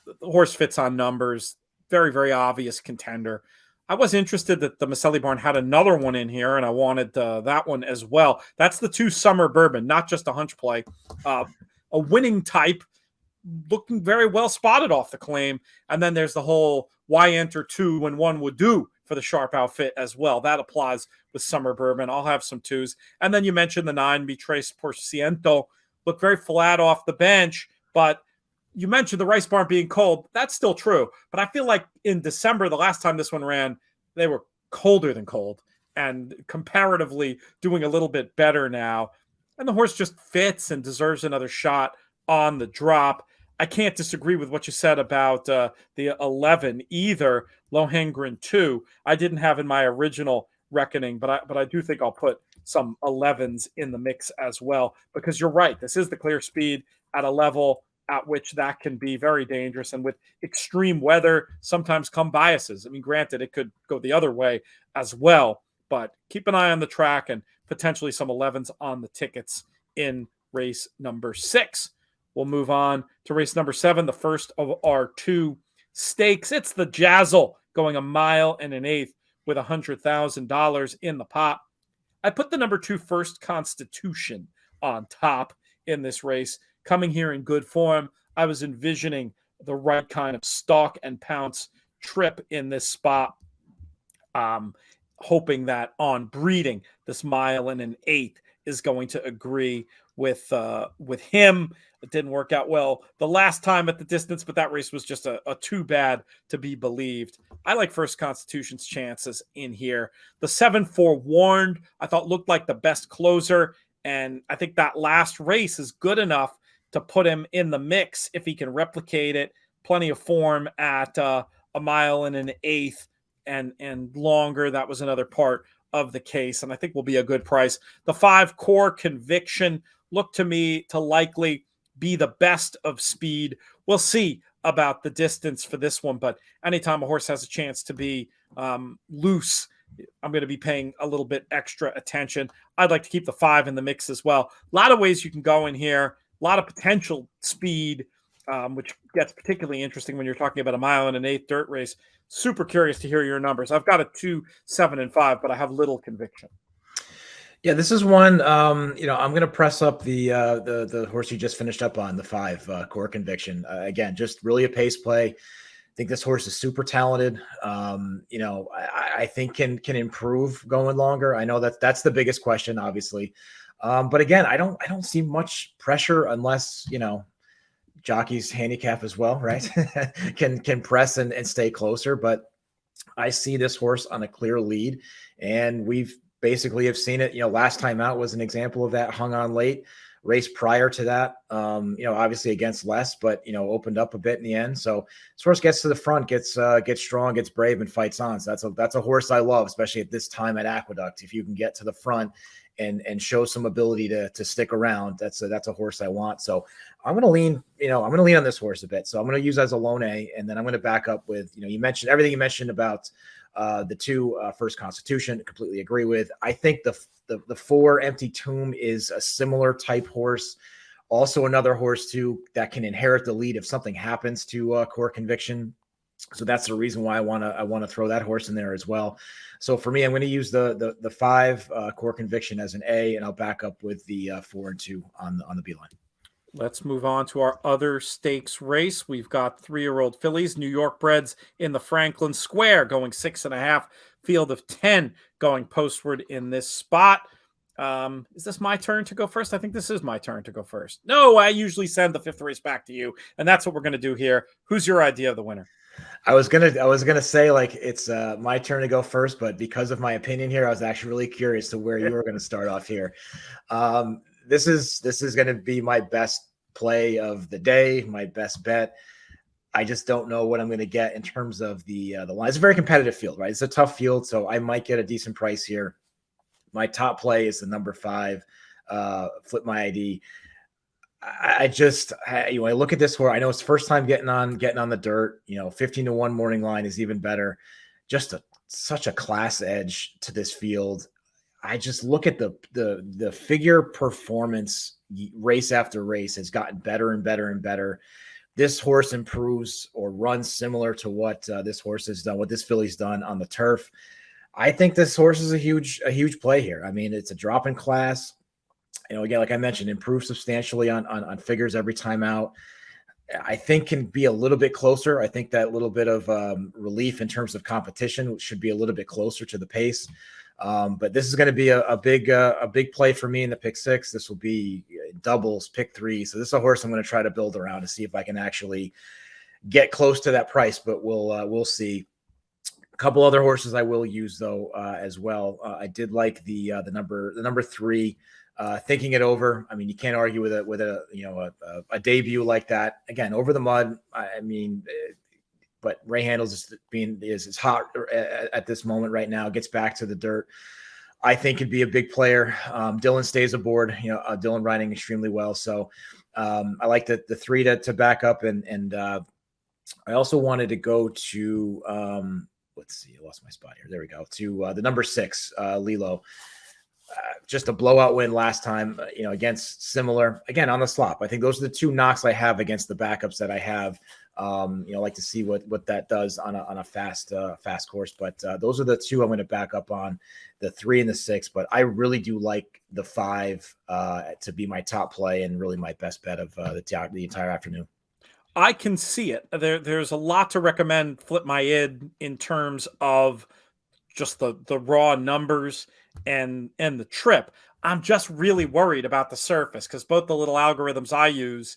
The horse fits on numbers. Very, very obvious contender. I was interested that the Maselli barn had another one in here, and I wanted that one as well. That's the 2 Summer Bourbon, not just a hunch play. A winning type, looking very well spotted off the claim. And then there's the whole why enter 2 when 1 would do for the Sharp outfit as well. That applies with Summer Bourbon. I'll have some 2s. And then you mentioned the 9 Betrays por Ciento. Looked very flat off the bench, but you mentioned the Rice Barn being cold. That's still true. But I feel like in December, the last time this one ran, they were colder than cold and comparatively doing a little bit better now. And the horse just fits and deserves another shot on the drop. I can't disagree with what you said about the 11 either, Lohengrin 2. I didn't have in my original reckoning, but I do think I'll put some 11s in the mix as well, because you're right. This is the clear speed at a level at which that can be very dangerous. And with extreme weather, sometimes come biases. I mean, granted, it could go the other way as well, but keep an eye on the track and potentially some 11s on the tickets in race number 6. We'll move on to race number 7, the first of our 2 stakes. It's the Jazzle, going 1 mile and an eighth with $100,000 in the pot. I put the number 2 First Constitution on top in this race. Coming here in good form, I was envisioning the right kind of stalk and pounce trip in this spot, hoping that on breeding, this 1 mile and an eighth is going to agree with him. It didn't work out well the last time at the distance, but that race was just a too bad to be believed. I like First Constitution's chances in here. The 7 Forewarned, I thought looked like the best closer, and I think that last race is good enough to put him in the mix if he can replicate it. Plenty of form at 1 mile and an eighth and longer. That was another part of the case, and I think will be a good price. The 5 Core Conviction looked to me to likely be the best of speed. We'll see about the distance for this one, but anytime a horse has a chance to be loose, I'm going to be paying a little bit extra attention. I'd like to keep the 5 in the mix as well. A lot of ways you can go in here. A lot of potential speed, which gets particularly interesting when you're talking about 1 mile and an eighth dirt race. Super curious to hear your numbers. I've got a 2, 7, and 5, but I have little conviction. Yeah, this is one. I'm going to press up the horse you just finished up on, the 5 Core Conviction. Again, just really a pace play. I think this horse is super talented. I think can improve going longer. I know that's the biggest question, obviously. But again, I don't see much pressure unless, jockeys handicap as well, right? can press and stay closer. But I see this horse on a clear lead, and we've basically have seen it. Last time out was an example of that, hung on late. Race prior to that, obviously against less, but opened up a bit in the end. So this horse gets to the front, gets strong, gets brave, and fights on. So that's a horse I love, especially at this time at Aqueduct. If you can get to the front and show some ability to stick around, that's a horse I want. So I'm going to lean, on this horse a bit. So I'm going to use as a lone A, and then I'm going to back up with, you mentioned everything you mentioned about The 2 First Constitution, completely agree with. I think the 4 Empty Tomb is a similar type horse. Also another horse too that can inherit the lead if something happens to Core Conviction. So that's the reason why I want to throw that horse in there as well. So for me, I'm going to use the 5 Core Conviction as an A, and I'll back up with the 4 and 2 on the B line. Let's move on to our other stakes race. We've got 3-year-old fillies, New York breds in the Franklin Square, going 6.5, field of 10 going postward in this spot. Is this my turn to go first? I think this is my turn to go first. No, I usually send the 5th race back to you, and that's what we're going to do here. Who's your idea of the winner? I was gonna say like it's my turn to go first, but because of my opinion here, I was actually really curious to where you were going to start off here. This is going to be my best play of the day, my best bet. I just don't know what I'm going to get in terms of the line. It's a very competitive field, right? It's a tough field, so I might get a decent price here. My top play is the number 5, Flip My ID. I look at this horse. I know it's first time getting on the dirt. 15-1 morning line is even better. Just such a class edge to this field. I just look at the figure performance race after race has gotten better and better and better. This horse improves or runs similar to what this horse has done, what this filly's done on the turf. I think this horse is a huge play here. I mean, it's a drop in class. Again, like I mentioned, improves substantially on figures every time out. I think can be a little bit closer. I think that little bit of relief in terms of competition should be a little bit closer to the pace. But this is going to be a big play for me in the pick 6. This will be doubles, pick 3. So this is a horse I'm going to try to build around to see if I can actually get close to that price. But we'll see. A couple other horses I will use though as well. I did like the number 3. Thinking it over. I mean, you can't argue with a debut like that. Again, over the mud. I mean. But Ray Handles is hot at this moment right now. Gets back to the dirt. I think could be a big player. Dylan stays aboard. Dylan riding extremely well. So I like the 3 to back up. And I also wanted to go to let's see. I lost my spot here. There we go. To the number 6, Lilo. Just a blowout win last time. Against similar again on the slop. I think those are the 2 knocks I have against the backups that I have. Like to see what that does on a fast course. But those are the 2 I'm going to back up on, the 3 and the 6. But I really do like the 5 to be my top play and really my best bet of the entire afternoon. I can see it. There's a lot to recommend Flip My ID in terms of just the raw numbers and the trip. I'm just really worried about the surface because both the little algorithms I use,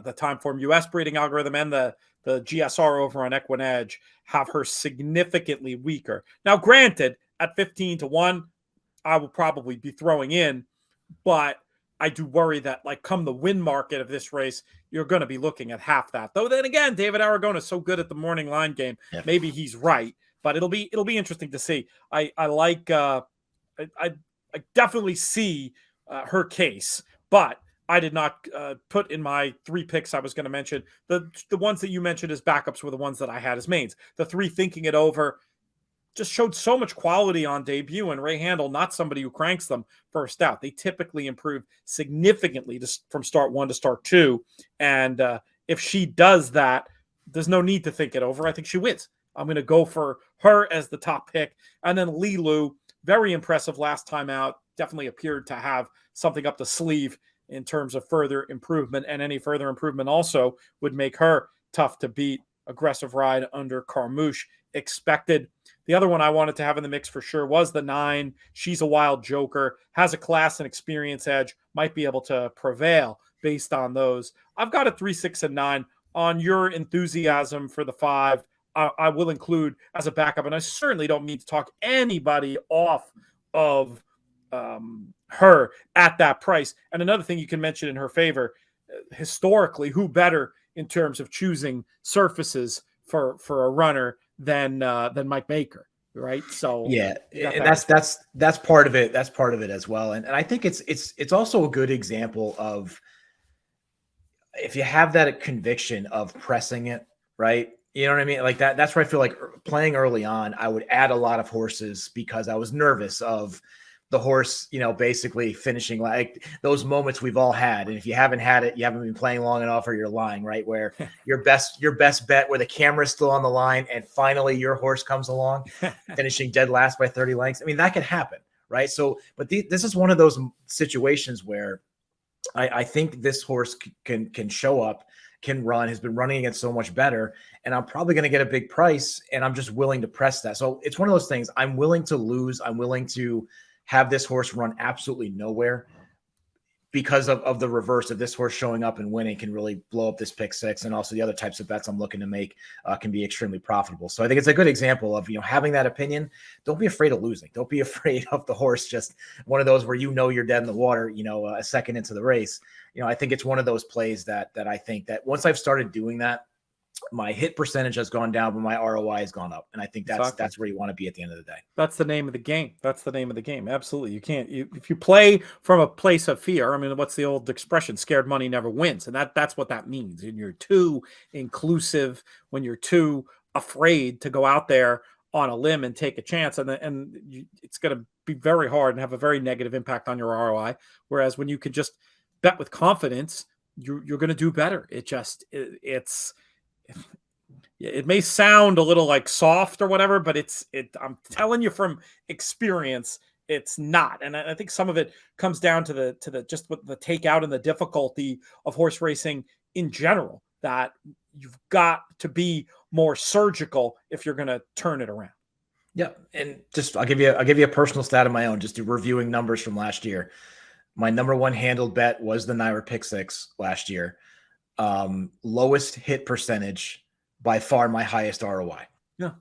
the Timeform US breeding algorithm and the GSR over on Equine Edge, have her significantly weaker. Now, granted, at 15-1, I will probably be throwing in, but I do worry that, like, come the win market of this race, you're going to be looking at half that. Though then again, David Aragona is so good at the morning line game. Yeah. Maybe he's right, but it'll be interesting to see. I like I definitely see her case, but I did not put in my 3 picks I was going to mention. The ones that you mentioned as backups were the ones that I had as mains. The 3 thinking it over just showed so much quality on debut, and Ray Handle, not somebody who cranks them first out. They typically improve significantly from start 1 to start 2. And if she does that, there's no need to think it over. I think she wins. I'm going to go for her as the top pick. And then Lilu, very impressive last time out. Definitely appeared to have something up the sleeve in terms of further improvement, and any further improvement also would make her tough to beat. Aggressive ride under Carmouche expected. The other one I wanted to have in the mix for sure was the 9. She's a wild joker, has a class and experience edge, might be able to prevail based on those. I've got a 3, 6, and 9. On your enthusiasm for the 5, I will include as a backup, and I certainly don't mean to talk anybody off of her at that price. And another thing you can mention in her favor, historically, who better in terms of choosing surfaces for a runner than Mike Baker, right? So yeah, and that's part of it. That's part of it as well. And I think it's also a good example of, if you have that conviction of pressing it, right? You know what I mean? Like that's where I feel like playing early on, I would add a lot of horses because I was nervous of the horse, basically finishing, like those moments we've all had. And if you haven't had it, you haven't been playing long enough, or you're lying, right? Where your best bet, where the camera's still on the line and finally your horse comes along, finishing dead last by 30 lengths. I mean, that can happen, right? So, but this is one of those situations where I think this horse can show up, can run, has been running against so much better, and I'm probably going to get a big price, and I'm just willing to press that. So it's one of those things. I'm willing to lose. I'm willing to have this horse run absolutely nowhere, because of the reverse of this horse showing up and winning can really blow up this pick six. And also the other types of bets I'm looking to make can be extremely profitable. So I think it's a good example of, having that opinion. Don't be afraid of losing. Don't be afraid of the horse. Just one of those where, you're dead in the water, a second into the race. I think it's one of those plays that I think that once I've started doing that, my hit percentage has gone down, but my ROI has gone up. And I think that's where you want to be at the end of the day. That's the name of the game. That's the name of the game. Absolutely. You can't, if you play from a place of fear, I mean, what's the old expression? Scared money never wins. And that's what that means. And you're too inclusive, when you're too afraid to go out there on a limb and take a chance. It's going to be very hard and have a very negative impact on your ROI. Whereas when you can just bet with confidence, you're going to do better. It may sound a little like soft or whatever, but I'm telling you from experience, it's not. And I think some of it comes down to the just with the takeout and the difficulty of horse racing in general, that you've got to be more surgical if you're going to turn it around. Yeah. And just, I'll give you a personal stat of my own, just reviewing numbers from last year. My number one handled bet was the Naira pick six last year. Lowest hit percentage, by far my highest ROI. Yeah.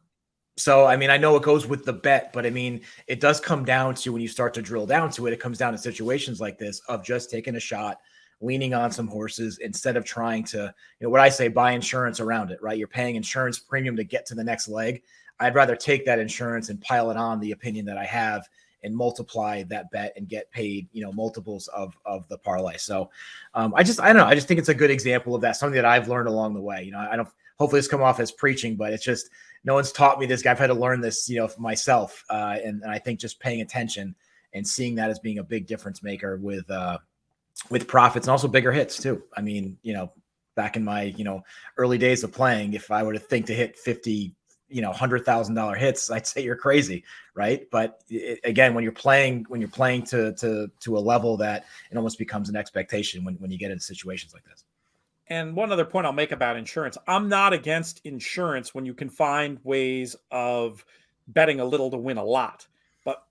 So, I mean, I know it goes with the bet, but I mean, it does come down to, when you start to drill down to it, it comes down to situations like this of just taking a shot, leaning on some horses instead of trying to, what I say, buy insurance around it, right? You're paying insurance premium to get to the next leg. I'd rather take that insurance and pile it on the opinion that I have and multiply that bet and get paid, multiples of the parlay. So I don't know. I just think it's a good example of that. Something that I've learned along the way. I don't, hopefully it's come off as preaching, but it's just, no one's taught me this. I've had to learn this, for myself. And I think just paying attention and seeing that as being a big difference maker with profits and also bigger hits too. I mean, back in my, early days of playing, if I were to think to hit 50, $100,000 hits, I'd say you're crazy. Right. But again, when you're playing to a level that it almost becomes an expectation when you get into situations like this. And one other point I'll make about insurance, I'm not against insurance when you can find ways of betting a little to win a lot. But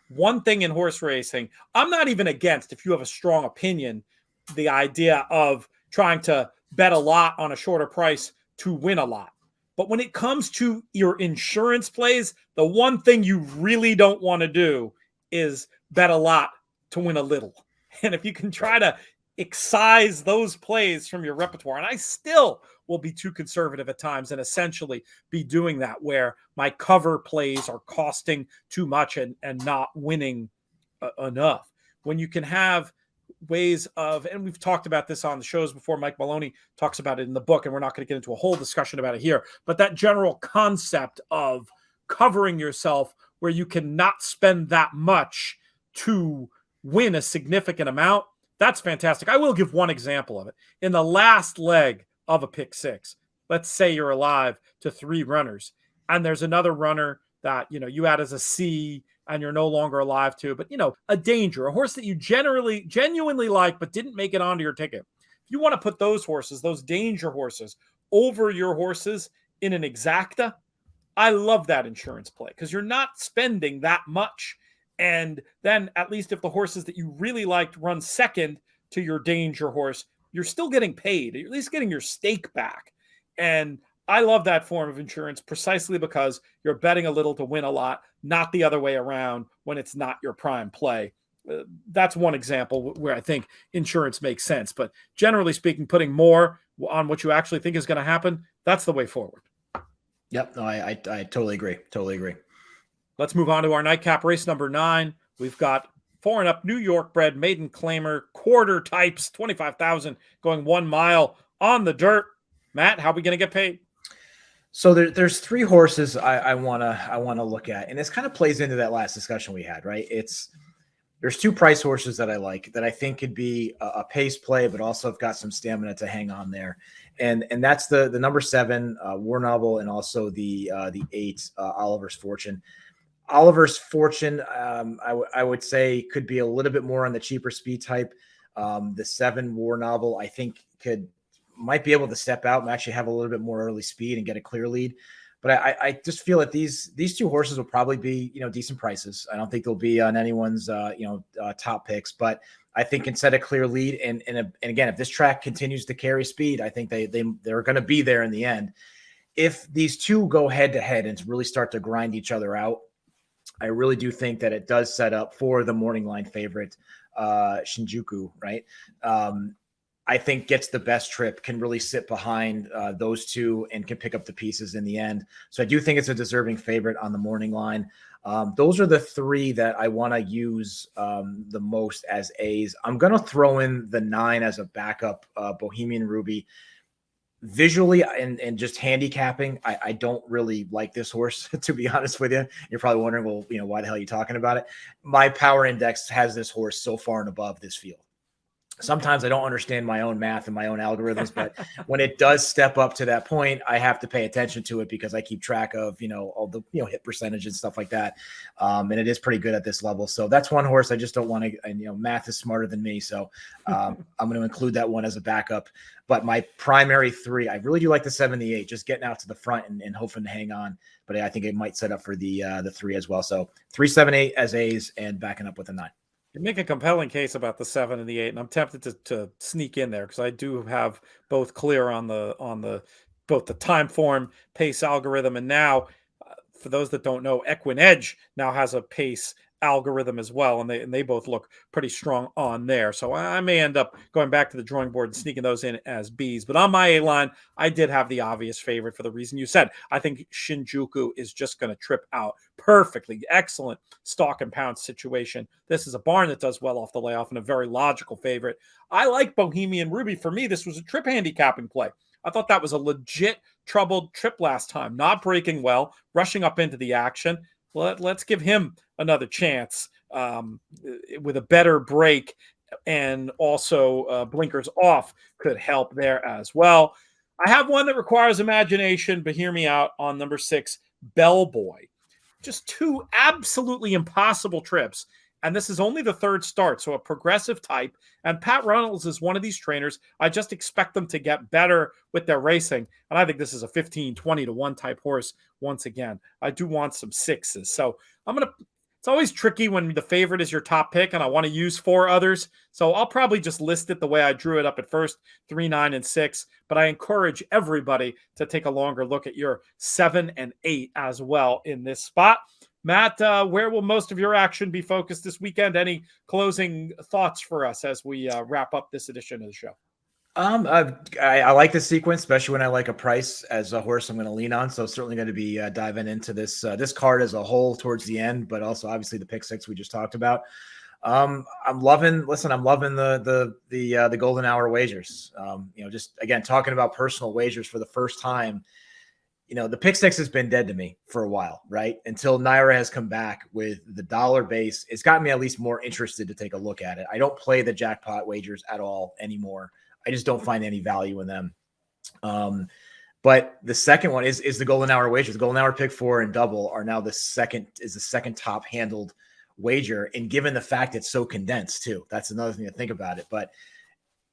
one thing in horse racing, I'm not even against, if you have a strong opinion, the idea of trying to bet a lot on a shorter price to win a lot. But when it comes to your insurance plays, the one thing you really don't want to do is bet a lot to win a little. And if you can try to excise those plays from your repertoire, and I still will be too conservative at times and essentially be doing that, where my cover plays are costing too much and not winning enough. When you can have ways of, and we've talked about this on the shows before, Mike Maloney talks about it in the book, and we're not going to get into a whole discussion about it here, but that general concept of covering yourself where you cannot spend that much to win a significant amount, that's fantastic. I will give one example of it. In the last leg of a pick six, let's say you're alive to 3 runners, and there's another runner that, you add as a C and you're no longer alive to, but, a danger, a horse that you genuinely like, but didn't make it onto your ticket. If you want to put those horses, those danger horses, over your horses in an exacta, I love that insurance play, because you're not spending that much. And then at least if the horses that you really liked run second to your danger horse, you're still getting paid. You're at least getting your stake back. And I love that form of insurance precisely because you're betting a little to win a lot, not the other way around when it's not your prime play. That's one example where I think insurance makes sense. But generally speaking, putting more on what you actually think is going to happen, that's the way forward. Yep. No, I totally agree. Totally agree. Let's move on to our nightcap race number 9. We've got 4 and up New York bred maiden claimer quarter types, 25,000 going 1 mile on the dirt. Matt, how are we going to get paid? So there's three horses I wanna look at, and this kind of plays into that last discussion we had, right? There's two price horses that I like that I think could be a pace play, but also have got some stamina to hang on there, and that's the number 7 War Novel, and also the 8 Oliver's Fortune. Oliver's Fortune, I would say could be a little bit more on the cheaper speed type. The 7 War Novel, I think might be able to step out and actually have a little bit more early speed and get a clear lead. But I just feel that these two horses will probably be, decent prices. I don't think they'll be on anyone's, top picks, but I think can set a clear lead. And again, if this track continues to carry speed, I think they're going to be there in the end. If these two go head to head and really start to grind each other out, I really do think that it does set up for the morning line favorite, Shinjuku, right? I think gets the best trip, can really sit behind those two and can pick up the pieces in the end. So I do think it's a deserving favorite on the morning line. Those are the three that I want to use the most as A's. I'm going to throw in the 9 as a backup, Bohemian Ruby. Visually and just handicapping, I don't really like this horse, to be honest with you. You're probably wondering, well, why the hell are you talking about it? My power index has this horse so far and above this field. Sometimes I don't understand my own math and my own algorithms, but when it does step up to that point, I have to pay attention to it because I keep track of, all the, hit percentage and stuff like that. And it is pretty good at this level. So that's one horse I just don't want to, and, math is smarter than me. So I'm going to include that one as a backup. But my primary 3, I really do like the 7, the 8, just getting out to the front and hoping to hang on. But I think it might set up for the 3 as well. So 3, 7, 8 as A's and backing up with a 9. You make a compelling case about the 7 and the 8, and I'm tempted to sneak in there because I do have both clear on both the time form pace algorithm, and now for those that don't know, Equinedge now has a pace algorithm as well, and they both look pretty strong on there. So I may end up going back to the drawing board and sneaking those in as B's. But on my A line, I did have the obvious favorite for the reason you said. I think Shinjuku is just going to trip out perfectly. Excellent stock and pound situation. This is a barn that does well off the layoff and a very logical favorite. I like Bohemian Ruby. For me, this was a trip handicapping play. I thought that was a legit troubled trip last time, not breaking well, rushing up into the action. Let's give him another chance with a better break, and also blinkers off could help there as well. I have one that requires imagination, but hear me out on number 6, Bellboy. Just 2 absolutely impossible trips. And this is only the 3rd start, so a progressive type. And Pat Reynolds is one of these trainers. I just expect them to get better with their racing. And I think this is a 15, 20 to 1 type horse once again. I do want some 6s. So it's always tricky when the favorite is your top pick and I want to use 4 others. So I'll probably just list it the way I drew it up at first, 3, 9, and 6. But I encourage everybody to take a longer look at your 7 and 8 as well in this spot. Matt, where will most of your action be focused this weekend? Any closing thoughts for us as we wrap up this edition of the show? I like the sequence, especially when I like a price as a horse I'm going to lean on. So certainly going to be diving into this card as a whole towards the end, but also obviously the pick 6 we just talked about. I'm loving the golden hour wagers. Just again, talking about personal wagers for the first time. The pick 6 has been dead to me for a while, right? Until Naira has come back with the dollar base. It's got me at least more interested to take a look at it. I don't play the jackpot wagers at all anymore. I just don't find any value in them. But the second one is the golden hour wagers. The golden hour pick 4 and double are now the second top handled wager. And given the fact it's so condensed too, that's another thing to think about it. But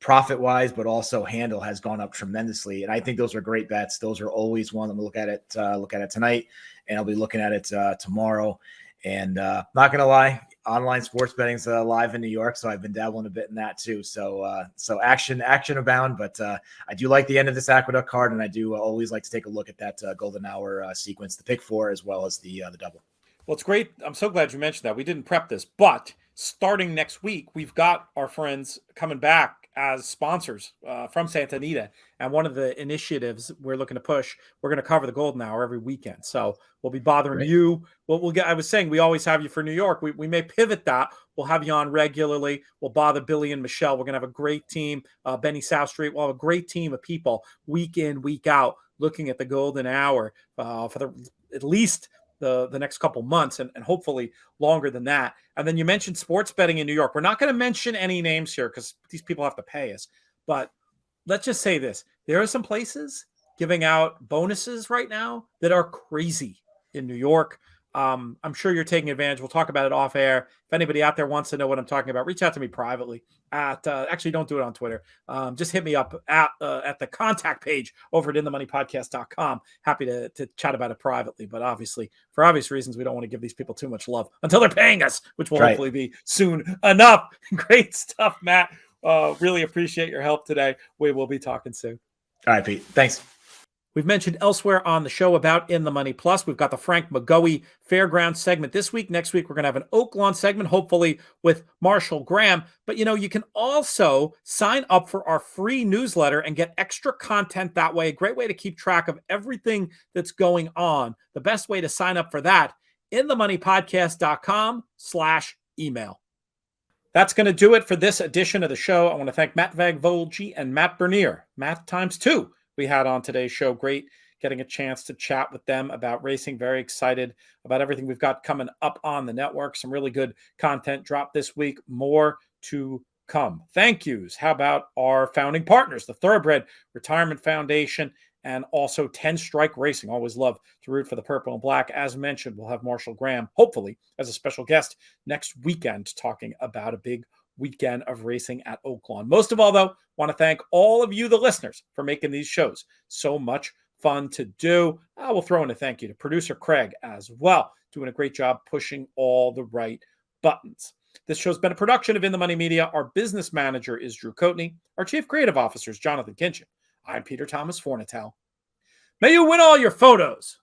profit wise, but also handle has gone up tremendously. And I think those are great bets. Those are always one. I'm going to look at it tonight, and I'll be looking at it tomorrow. And not going to lie, online sports betting's live in New York. So I've been dabbling a bit in that too. So action abound, but I do like the end of this Aqueduct card. And I do always like to take a look at that golden hour sequence, the pick 4, as well as the double. Well, it's great. I'm so glad you mentioned that. We didn't prep this, but starting next week, we've got our friends coming back as sponsors from Santa Anita. And one of the initiatives we're looking to push, we're going to cover the golden hour every weekend. So we'll be bothering you. We'll get, I was saying, we always have you for New York. We may pivot that. We'll have you on regularly. We'll bother Billy and Michelle. We're going to have a great team. Benny South Street. We'll have a great team of people week in, week out looking at the golden hour for at least the next couple months and hopefully longer than that. And then you mentioned sports betting in New York. We're not going to mention any names here because these people have to pay us. But let's just say this. There are some places giving out bonuses right now that are crazy in New York. I'm sure you're taking advantage. We'll talk about it off air. If anybody out there wants to know what I'm talking about, reach out to me privately actually don't do it on Twitter. Just hit me up at the contact page over at inthemoneypodcast.com. Happy to chat about it privately, but obviously for obvious reasons, we don't want to give these people too much love until they're paying us, which will hopefully be soon enough. Great stuff, Matt. Really appreciate your help today. We will be talking soon. All right, Pete. Thanks. We've mentioned elsewhere on the show about In the Money Plus. We've got the Frank McGoey Fairground segment this week. Next week, we're going to have an Oaklawn segment, hopefully with Marshall Graham. But, you can also sign up for our free newsletter and get extra content that way. A great way to keep track of everything that's going on. The best way to sign up for that, inthemoneypodcast.com/email. That's going to do it for this edition of the show. I want to thank Matt Vagvolgyi and Matt Bernier. Matt times 2. We had on today's show. Great getting a chance to chat with them about racing. Very excited about everything we've got coming up on the network. Some really good content dropped this week. More to come. Thank yous. How about our founding partners, the Thoroughbred Retirement Foundation and also 10 Strike Racing. Always love to root for the purple and black. As mentioned, we'll have Marshall Graham, hopefully, as a special guest next weekend, talking about a big weekend of racing at Oaklawn. Most of all, though, want to thank all of you, the listeners, for making these shows so much fun to do. I will throw in a thank you to producer Craig as well, doing a great job pushing all the right buttons. This show's been a production of In the Money Media. Our business manager is Drew Coatney. Our chief creative officer is Jonathan Kinchin. I'm Peter Thomas Fornatale. May you win all your photos